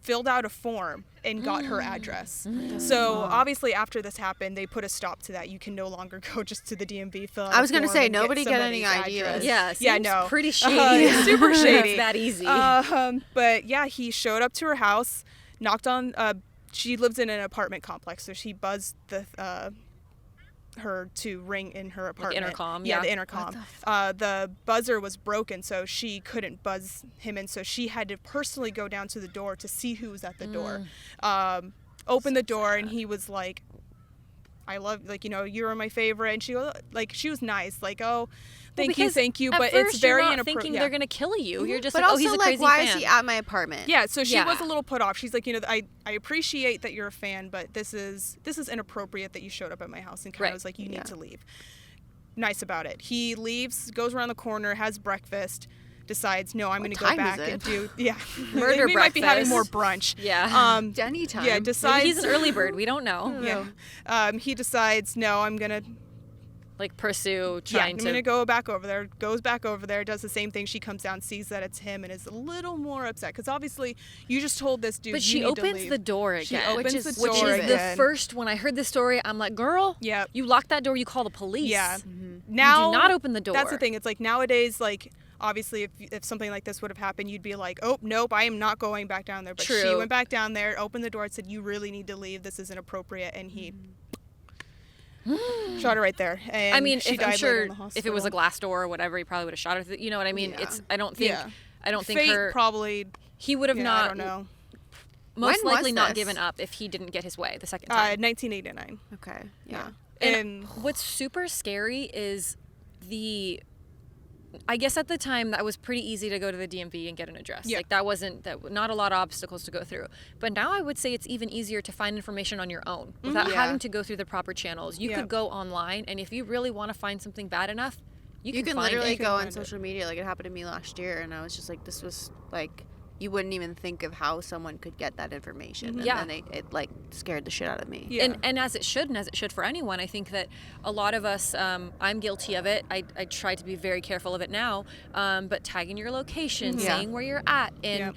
filled out a form, and got her address. So obviously after this happened, they put a stop to that. You can no longer go just to the DMV, fill out I was going to say, nobody get any ideas. Yeah, pretty shady. Super shady. It's that easy. But yeah, he showed up to her house, knocked on, she lives in an apartment complex, so he buzzed her to ring in her apartment. Like intercom, the intercom. The buzzer was broken, so she couldn't buzz him in, so she had to personally go down to the door to see who was at the door. Opened the door, and he was like, I love, like, you were my favorite, and she was nice, like, oh, thank you, but it's very inappropriate. Thinking they're gonna kill you. You're just but like, also, he's a crazy why fan. is he at my apartment? Yeah, so she was a little put off. She's like, I appreciate that you're a fan, but this is inappropriate that you showed up at my house, and kind of was like, you need to leave. Nice about it. He leaves, goes around the corner, has breakfast, decides, no, I'm going to go back and do murder we might be having more brunch. Denny time. Yeah, decides. Maybe he's an early bird. We don't know. He decides, no, I'm going to pursue I'm going to go back over there. Goes back over there, does the same thing. She comes down, sees that it's him, and is a little more upset because obviously you just told this dude. But she opens the door again. She opens the door which is again. the first. When I heard this story, I'm like, girl, you lock that door. You call the police. Yeah. Now you do not open the door. That's the thing. It's like nowadays, like, obviously if something like this would have happened, you'd be like, oh, nope, I am not going back down there. But True. she went back down there, opened the door, and said, you really need to leave. This isn't appropriate. And he shot her right there. And I mean, she died I'm later sure in the hospital. if it was a glass door or whatever, he probably would have shot her. You know what I mean? Yeah. I don't think Fate probably. he would have not. I don't know. Most When was likely not this? given up if he didn't get his way the second time. 1989. Okay. Yeah. And what's super scary is I guess at the time that was pretty easy to go to the DMV and get an address. Yeah. Like not a lot of obstacles to go through. But now I would say it's even easier to find information on your own without having to go through the proper channels. You could go online, and if you really want to find something bad enough, you can find literally it. go on social media. Like, it happened to me last year, and I was just like, this was like, you wouldn't even think of how someone could get that information. And then it like scared the shit out of me. Yeah. And as it should for anyone. I think that a lot of us, I'm guilty of it. I try to be very careful of it now. But tagging your location, saying where you're at, and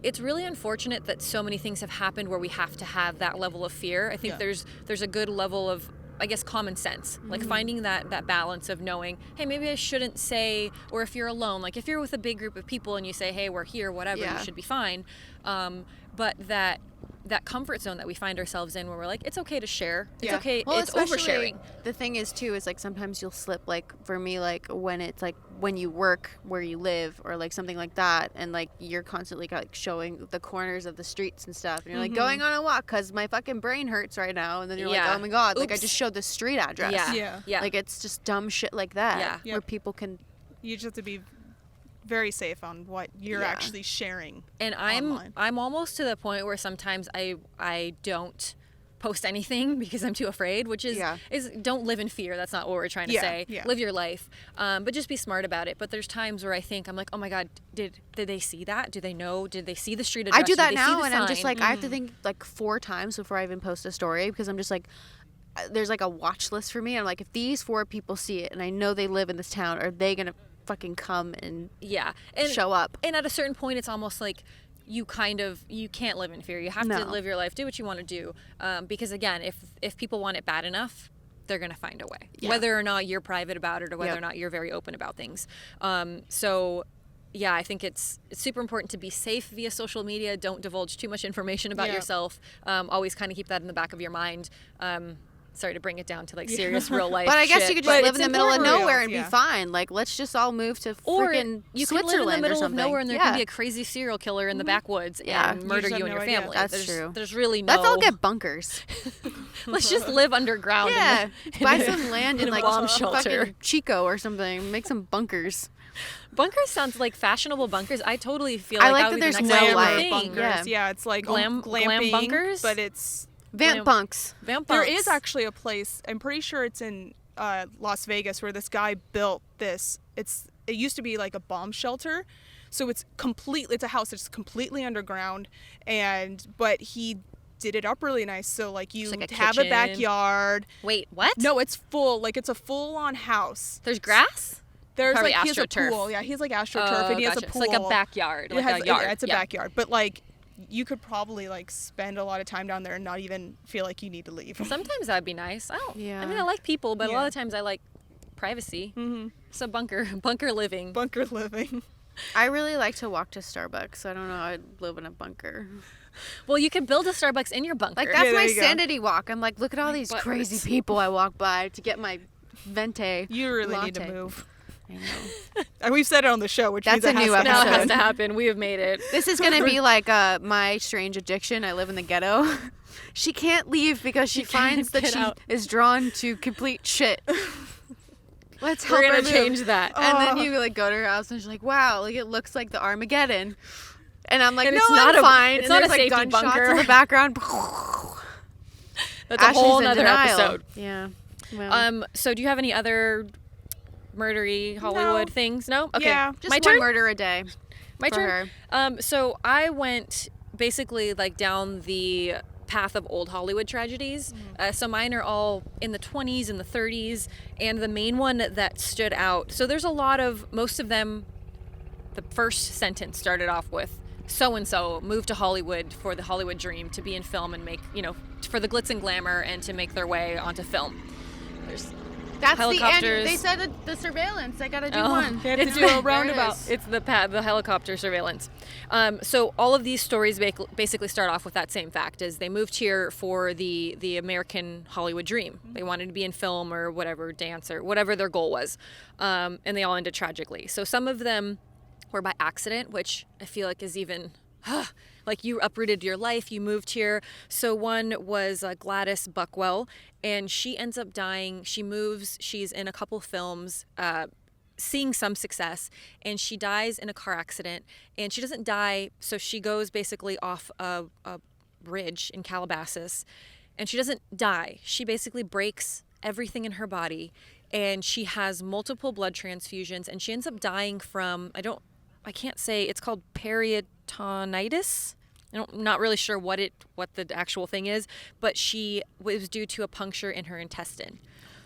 it's really unfortunate that so many things have happened where we have to have that level of fear. I think there's a good level of, I guess, common sense, like finding that balance of knowing, hey, maybe I shouldn't say, or if you're alone, like if you're with a big group of people and you say, hey, we're here, whatever, you should be fine. But that comfort zone that we find ourselves in, where we're like, it's okay to share. It's okay. Well, it's oversharing. The thing is too, is like sometimes you'll slip, like for me, like when it's like when you work where you live or like something like that, and like you're constantly like showing the corners of the streets and stuff, and you're like going on a walk because my fucking brain hurts right now, and then you're like, oh my god, like I just showed the street address. Yeah. Like it's just dumb shit like that where people can. You just have to be very safe on what you're actually sharing. And I'm almost to the point where sometimes I don't post anything because I'm too afraid, which is don't live in fear. That's not what we're trying to say. Live your life, but just be smart about it. But there's times where I think, I'm like, oh my god, did they see that? Do they know? Did they see the street address? I do that did they now, see the and sign? I'm just like, I have to think like 4 times before I even post a story, because I'm just like, there's like a watch list for me. I'm like, if these 4 people see it and I know they live in this town, are they gonna fucking come and show up? And at a certain point, it's almost like you can't live in fear. You have to live your life, do what you want to do, because again, if people want it bad enough, they're gonna find a way, whether or not you're private about it or whether or not you're very open about things. So yeah, I think it's super important to be safe via social media. Don't divulge too much information about yourself. Always kind of keep that in the back of your mind. Sorry to bring it down to like serious real life. But I guess shit, you could just live in the middle of nowhere and Yeah. be fine. Like, let's just all move to freaking you Switzerland could live in the middle or of something. nowhere and there can be a crazy serial killer in the backwoods and murder just you have and your no idea. family. That's true. There's really no. Let's all get bunkers. Let's just live underground. Yeah, buy some land in in a like bomb shelter. fucking Chico or something. Make some bunkers. Bunkers sounds like fashionable bunkers. I totally feel I like like that would that be there's the no next light. level thing. bunkers. Yeah. Yeah, it's like Glam glamping bunkers? but it's Vamp bunks. Vamp there bunks. is actually a place. I'm pretty sure it's in Las Vegas where this guy built this. It used to be like a bomb shelter, so it's a house that's completely underground, but he did it up really nice. So like you like a have a kitchen. backyard. Wait, what? No, it's full. Like it's a full-on house. There's grass? There's Probably like he has a AstroTurf. pool. Yeah, he's like AstroTurf, and he has a gotcha. pool. It's like a backyard, like a yard. Yeah, it's a backyard, but like you could probably like spend a lot of time down there and not even feel like you need to leave. Sometimes that'd be nice. I mean, I like people, but a lot of times I like privacy. Mm-hmm. So bunker living. Bunker living. I really like to walk to Starbucks. I don't know. I'd live in a bunker. Well, you could build a Starbucks in your bunker. Like, that's there my you go. sanity walk. I'm like, look at all these butt crazy hurts. people I walk by to get my venti. You really need to latte. move. I know. And we've said it on the show, which That's means a it new has to now it episode. has to happen. We have made it. This is going to be like my strange addiction. I live in the ghetto. She can't leave because she finds that get she out. is drawn to complete shit. Let's help We're her gonna move. change that. And then you like go to her house and she's like, wow, like it looks like the Armageddon. And I'm like, And no, it's not I'm a- fine. it's And not a there's, like, safety gunshots bunker. in the background. That's a Ashley's whole in nother denial. episode. Yeah. Well, So do you have any other murdery Hollywood things? No? Okay. Yeah. just My one turn? murder a day. My for turn. her. So I went basically like down the path of old Hollywood tragedies. So mine are all in the 20s and the 30s, and the main one that stood out. So there's a lot of, most of them, the first sentence started off with, so-and-so moved to Hollywood for the Hollywood dream, to be in film and make, for the glitz and glamour and to make their way onto film. There's That's helicopters. They said the surveillance. They got to do one. They have to do a roundabout. It's the helicopter surveillance. So all of these stories basically start off with that same fact: is they moved here for the American Hollywood dream. They wanted to be in film or whatever, dance or whatever their goal was, and they all ended tragically. So some of them were by accident, which I feel like is even like you uprooted your life, you moved here. So one was Gladys Buckwell, and she ends up dying. She moves, she's in a couple films, seeing some success, and she dies in a car accident. And she doesn't die, so she goes basically off a bridge in Calabasas, and she doesn't die. She basically breaks everything in her body, and she has multiple blood transfusions, and she ends up dying from, I can't say, it's called peritonitis. I'm not really sure what the actual thing is, but she was due to a puncture in her intestine.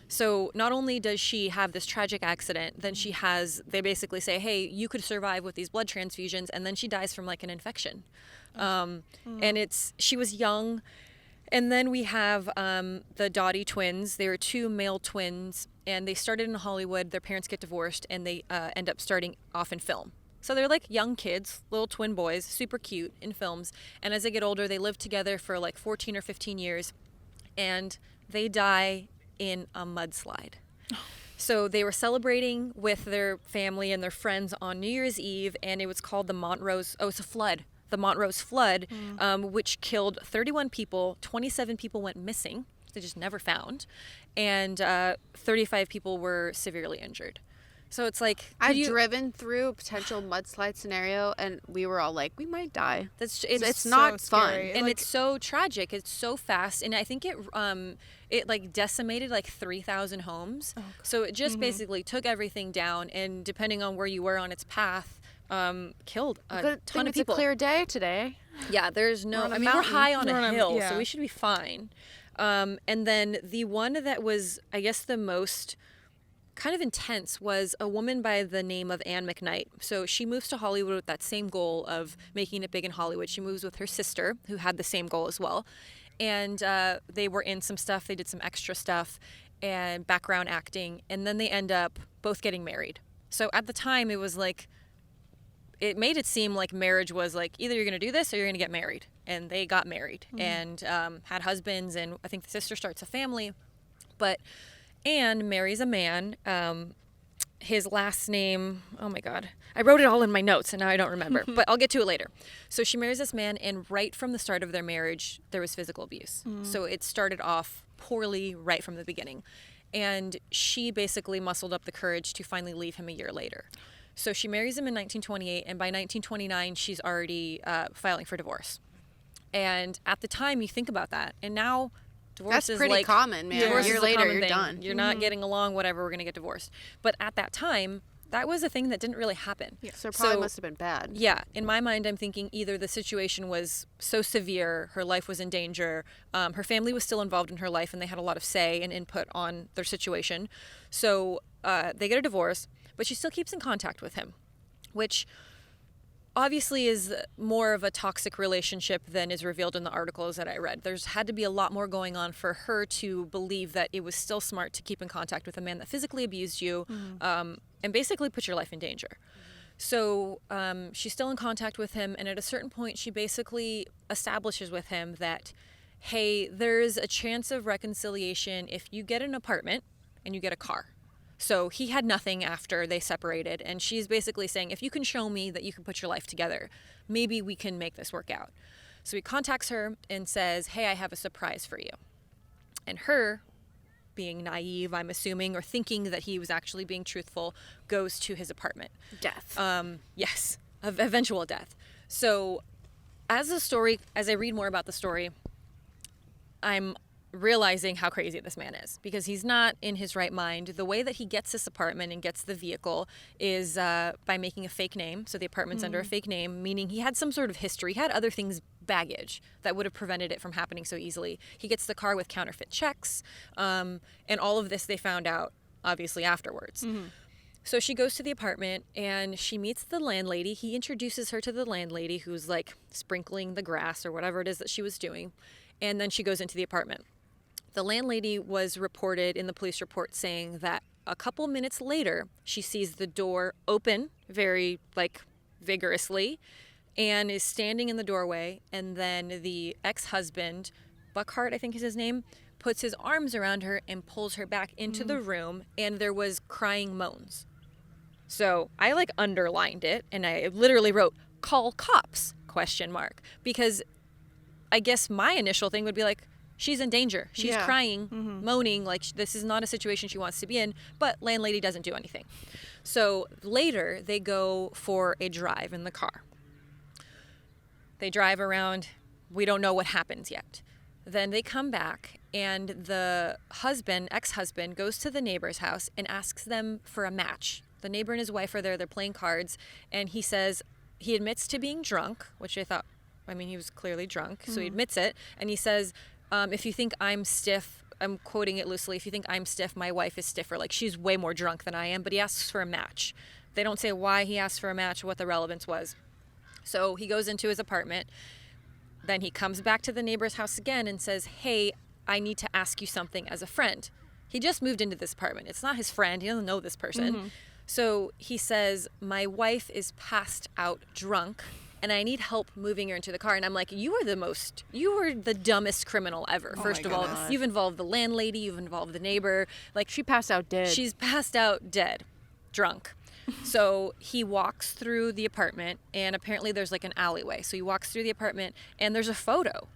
So not only does she have this tragic accident, then they basically say, hey, you could survive with these blood transfusions, and then she dies from like an infection. And she was young. And then we have the Dottie twins. They were two male twins, and they started in Hollywood. Their parents get divorced, and they end up starting off in film. So they're like young kids, little twin boys, super cute in films. And as they get older, they live together for like 14 or 15 years, and they die in a mudslide. So they were celebrating with their family and their friends on New Year's Eve, and it was called the Montrose. Oh, it's a flood. The Montrose flood, which killed 31 people. 27 people went missing. They just never found. And 35 people were severely injured. So it's like... I've driven through a potential mudslide scenario, and we were all like, we might die. It's not so fun. scary. And it's so tragic. It's so fast. And I think it like decimated like 3,000 homes. Oh, so it just basically took everything down, and depending on where you were on its path, killed a ton of people. It's a clear day today. Yeah, there's no... we're high on a hill, so we should be fine. And then the one that was, I guess, the most... kind of intense was a woman by the name of Anne McKnight. So she moves to Hollywood with that same goal of making it big in Hollywood. She moves with her sister, who had the same goal as well. And they were in some stuff. They did some extra stuff and background acting. And then they end up both getting married. So at the time, it was like, it made it seem like marriage was like, either you're going to do this or you're going to get married. And they got married and had husbands. And I think the sister starts a family. But Anne marries a man. His last name, oh my God. I wrote it all in my notes and now I don't remember, but I'll get to it later. So she marries this man, and right from the start of their marriage, there was physical abuse. So it started off poorly right from the beginning. And she basically muscled up the courage to finally leave him a year later. So she marries him in 1928, and by 1929, she's already filing for divorce. And at the time, you think about that, and now... divorce That's is pretty like, common, man. Divorce A year is later, common you're thing. done. You're not getting along, whatever, we're going to get divorced. But at that time, that was a thing that didn't really happen. Yeah. So it probably must have been bad. Yeah. In my mind, I'm thinking either the situation was so severe, her life was in danger, her family was still involved in her life, and they had a lot of say and input on their situation. So they get a divorce, but she still keeps in contact with him, which... obviously is more of a toxic relationship than is revealed in the articles that I read. There's had to be a lot more going on for her to believe that it was still smart to keep in contact with a man that physically abused you and basically put your life in danger. So she's still in contact with him, and at a certain point she basically establishes with him that, hey, there's a chance of reconciliation if you get an apartment and you get a car. So he had nothing after they separated, and she's basically saying, if you can show me that you can put your life together, maybe we can make this work out. So he contacts her and says, hey, I have a surprise for you. And her, being naive, I'm assuming, or thinking that he was actually being truthful, goes to his apartment. Death. Yes, eventual death. So as I read more about the story, I'm realizing how crazy this man is, because he's not in his right mind. The way that he gets this apartment and gets the vehicle is by making a fake name. So the apartment's under a fake name, meaning he had some sort of history. He had other things, baggage, that would have prevented it from happening so easily. He gets the car with counterfeit checks, and all of this they found out, obviously, afterwards. So she goes to the apartment and she meets the landlady. He introduces her to the landlady, who's like sprinkling the grass or whatever it is that she was doing. And then she goes into the apartment. The landlady was reported in the police report saying that a couple minutes later, she sees the door open very, vigorously and is standing in the doorway. And then the ex-husband, Buckhart, I think is his name, puts his arms around her and pulls her back into the room. And there was crying moans. So I underlined it and I literally wrote, "Call cops?" ? Because I guess my initial thing would be she's in danger. She's crying, moaning, this is not a situation she wants to be in, but landlady doesn't do anything. So later they go for a drive in the car. They drive around. We don't know what happens yet. Then they come back and the ex-husband goes to the neighbor's house and asks them for a match. The neighbor and his wife are there. They're playing cards. And he admits to being drunk, which I thought, he was clearly drunk. So he admits it. And he says, if you think I'm stiff, I'm quoting it loosely, if you think I'm stiff, my wife is stiffer. She's way more drunk than I am. But he asks for a match. They don't say why he asked for a match, what the relevance was. So he goes into his apartment. Then he comes back to the neighbor's house again and says, "Hey, I need to ask you something as a friend." He just moved into this apartment. It's not his friend. He doesn't know this person. So he says, "My wife is passed out drunk and I need help moving her into the car." And I'm like, you are the dumbest criminal ever. First of all, you've involved the landlady, you've involved the neighbor. She passed out dead. She's passed out dead, drunk. So he walks through the apartment and apparently there's an alleyway. So he walks through the apartment and there's a photo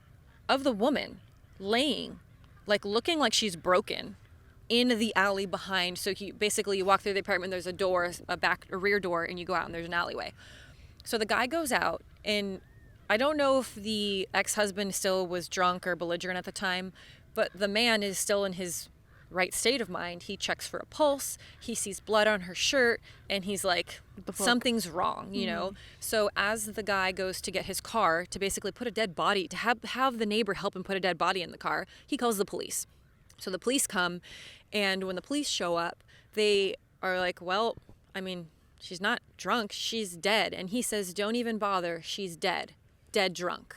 of the woman laying, looking like she's broken in the alley behind. So you walk through the apartment, there's a door, a rear door, and you go out and there's an alleyway. So the guy goes out, and I don't know if the ex-husband still was drunk or belligerent at the time, but the man is still in his right state of mind. He checks for a pulse, he sees blood on her shirt, and he's like, something's wrong, you know? So as the guy goes to get his car to basically put a dead body, to have the neighbor help him put a dead body in the car, he calls the police. So the police come, and when the police show up, they are like, well, she's not drunk, she's dead. And he says, "Don't even bother, she's dead drunk."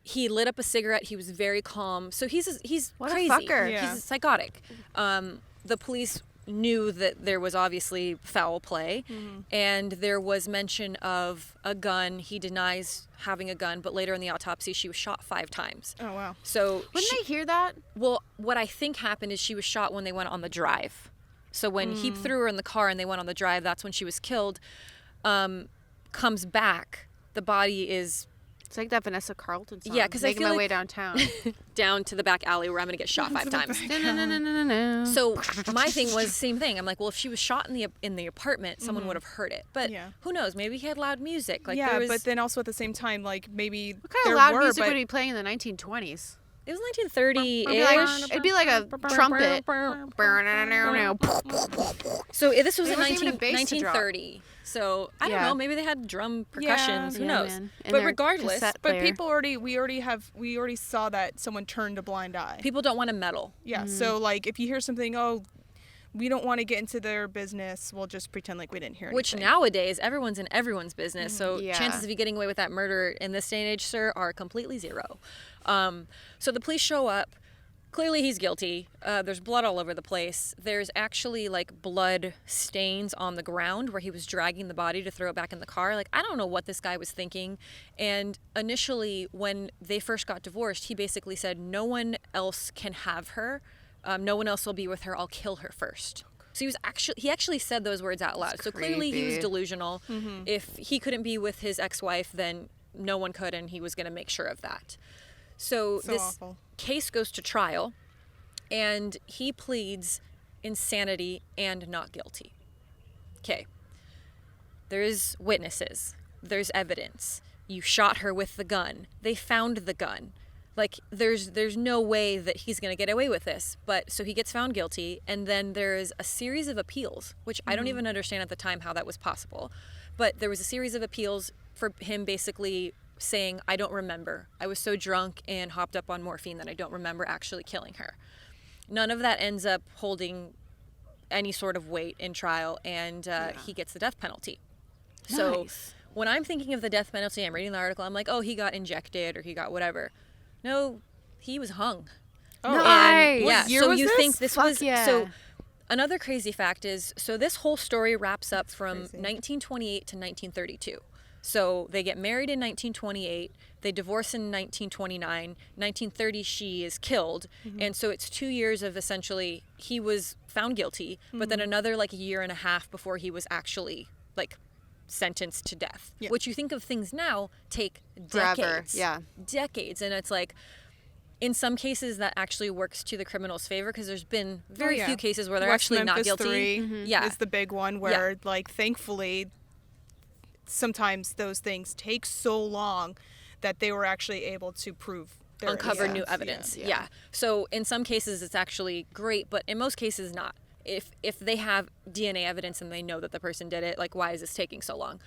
He lit up a cigarette, he was very calm. So he's what crazy. A fucker. Yeah. He's psychotic. The police knew that there was obviously foul play, and there was mention of a gun. He denies having a gun, but later in the autopsy, she was shot 5 times. Oh, wow. So Wouldn't they hear that? Well, what I think happened is she was shot when they went on the drive. So when he threw her in the car and they went on the drive, that's when she was killed. Comes back, the body is... It's like that Vanessa Carlton song. Yeah, because I feel my way downtown. down to the back alley where I'm going to get shot 5 times. No. So my thing was the same thing. I'm like, well, if she was shot in the apartment, someone would have heard it. But who knows? Maybe he had loud music. But then also at the same time, maybe what kind of loud music would he be playing in the 1920s? It was 1930-ish. It'd be like a trumpet. So this was in There wasn't even a bass to drop. 1930. So I don't know. Maybe they had drum percussions. Yeah. Who knows? Man. But regardless, but we already saw that someone turned a blind eye. people don't want to meddle. Yeah. So if you hear something, we don't want to get into their business, we'll just pretend like we didn't hear anything. Which nowadays, everyone's in everyone's business. So chances of you getting away with that murder in this day and age, sir, are completely zero. So the police show up. Clearly he's guilty. There's blood all over the place. There's actually blood stains on the ground where he was dragging the body to throw it back in the car. I don't know what this guy was thinking. And initially when they first got divorced, he basically said, no one else can have her. No one else will be with her. I'll kill her first. So he actually said those words out loud. So clearly he was delusional. If he couldn't be with his ex-wife, then no one could, and he was going to make sure of that. So this awful. Case goes to trial, and he pleads insanity and not guilty. Okay. There's witnesses. There's evidence. You shot her with the gun. They found the gun. There's no way that he's going to get away with this. But so he gets found guilty, and then there's a series of appeals, which I don't even understand at the time how that was possible. But there was a series of appeals for him basically saying, I don't remember. I was so drunk and hopped up on morphine that I don't remember actually killing her. None of that ends up holding any sort of weight in trial, and he gets the death penalty. Nice. So when I'm thinking of the death penalty, I'm reading the article, I'm like, oh, he got injected or he got whatever. No, he was hung. Oh, nice. And, yeah. What year so was you this? think this Fuck was yeah. so? Another crazy fact is, so this whole story wraps up from crazy. 1928 to 1932. So they get married in 1928, they divorce in 1929, 1930 she is killed, and so it's 2 years of essentially, he was found guilty, but then another like a year and a half before he was actually like sentenced to death. Yeah. Which you think of things now take Forever, decades. yeah. Decades, and it's like, in some cases that actually works to the criminal's favor because there's been very few cases where they're West actually Memphis not guilty. 3 Yeah. is the big one where, like, thankfully, sometimes those things take so long that they were actually able to prove their Uncover new innocence. evidence. Yeah. Yeah. So in some cases it's actually great, but in most cases not. If they have DNA evidence and they know that the person did it, like, why is this taking so long?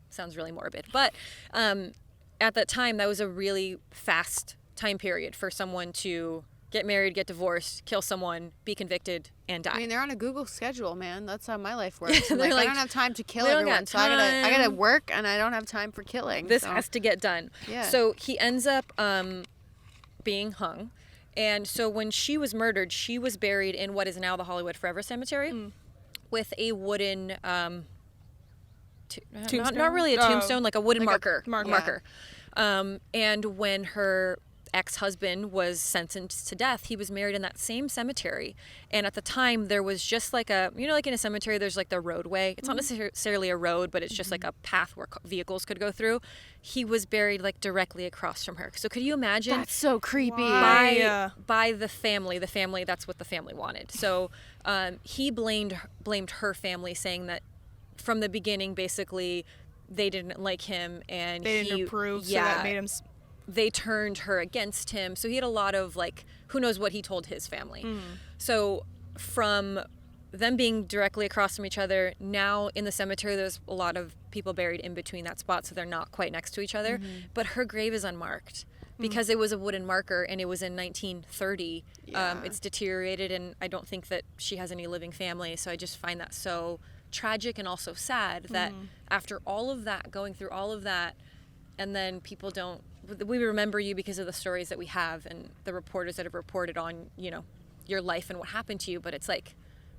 Sounds really morbid. But at that time, that was a really fast time period for someone to get married, get divorced, kill someone, be convicted, and die. I mean, they're on a Google schedule, man. That's how my life works. They're Like, I like, don't have time to kill "We don't everyone, got so I gotta time." work, and I don't have time for killing. This so. has to get done. Yeah. So he ends up being hung. And so when she was murdered, she was buried in what is now the Hollywood Forever Cemetery with a wooden, Tombstone? not really a tombstone, like a wooden Like a marker. marker. And when her ex-husband was sentenced to death, he was married in that same cemetery. And at the time, there was just like a, you know, like in a cemetery, there's like the roadway. It's not necessarily a road, but it's just like a path where vehicles could go through. He was buried like directly across from her. So could you imagine? That's so creepy. Why? By the family, that's what the family wanted. So he blamed her family, saying that from the beginning, basically, they didn't like him, and They didn't approve, so that made him... They turned her against him. So he had a lot of, like, who knows what he told his family. So from them being directly across from each other, now in the cemetery, there's a lot of people buried in between that spot, so they're not quite next to each other. But her grave is unmarked because it was a wooden marker, and it was in 1930. Yeah. It's deteriorated, and I don't think that she has any living family, so I just find that so tragic and also sad that after all of that, going through all of that, and then people don't, we remember you because of the stories that we have and the reporters that have reported on, you know, your life and what happened to you, but it's like,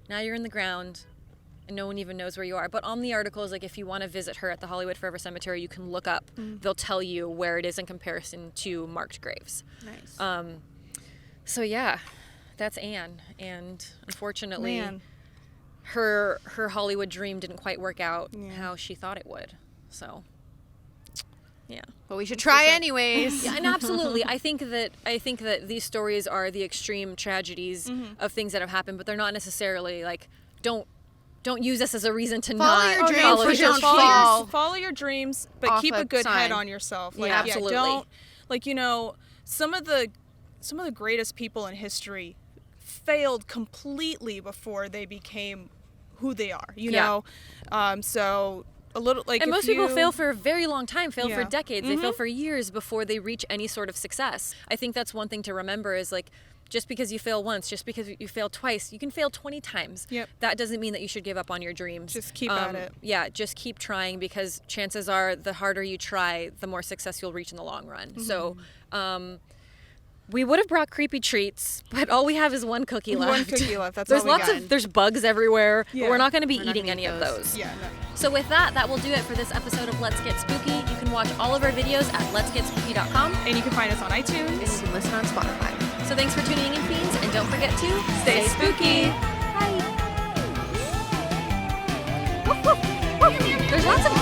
now you're in the ground and no one even knows where you are. But on the articles, like, if you want to visit her at the Hollywood Forever Cemetery, you can look up, they'll tell you where it is in comparison to marked graves. Nice. So yeah, that's Anne, and unfortunately, Man. her Hollywood dream didn't quite work out how she thought it would. So, yeah. But we should try anyways. Yeah, and absolutely, I think that these stories are the extreme tragedies of things that have happened, but they're not necessarily like, don't use this as a reason to Follow not your dreams, follow but your don't dreams. fall. Follow your dreams, but Off keep a a good head sign. on yourself. Like, Yeah, absolutely. Don't, like, you know, some of the greatest people in history failed completely before they became who they are. You know, so a little like. And if most people you- fail for a very long time, fail for Yeah. decades. They fail for years before they reach any sort of success. I think that's one thing to remember is, like, just because you fail once, just because you fail twice, you can fail 20 times. Yep. That doesn't mean that you should give up on your dreams. Just keep at it. Yeah, just keep trying, because chances are the harder you try, the more success you'll reach in the long run. So, we would have brought creepy treats, but all we have is one cookie left. One cookie left. That's There's all we lots got. of there's bugs everywhere. Yeah. We're not going to be We're not eating gonna any eat of those. those. Yeah. No. So with that will do it for this episode of Let's Get Spooky. You can watch all of our videos at letsgetspooky.com. And you can find us on And you iTunes. can listen on Spotify. So thanks for tuning in, Fiends, and don't forget to Stay spooky. Bye. There's lots of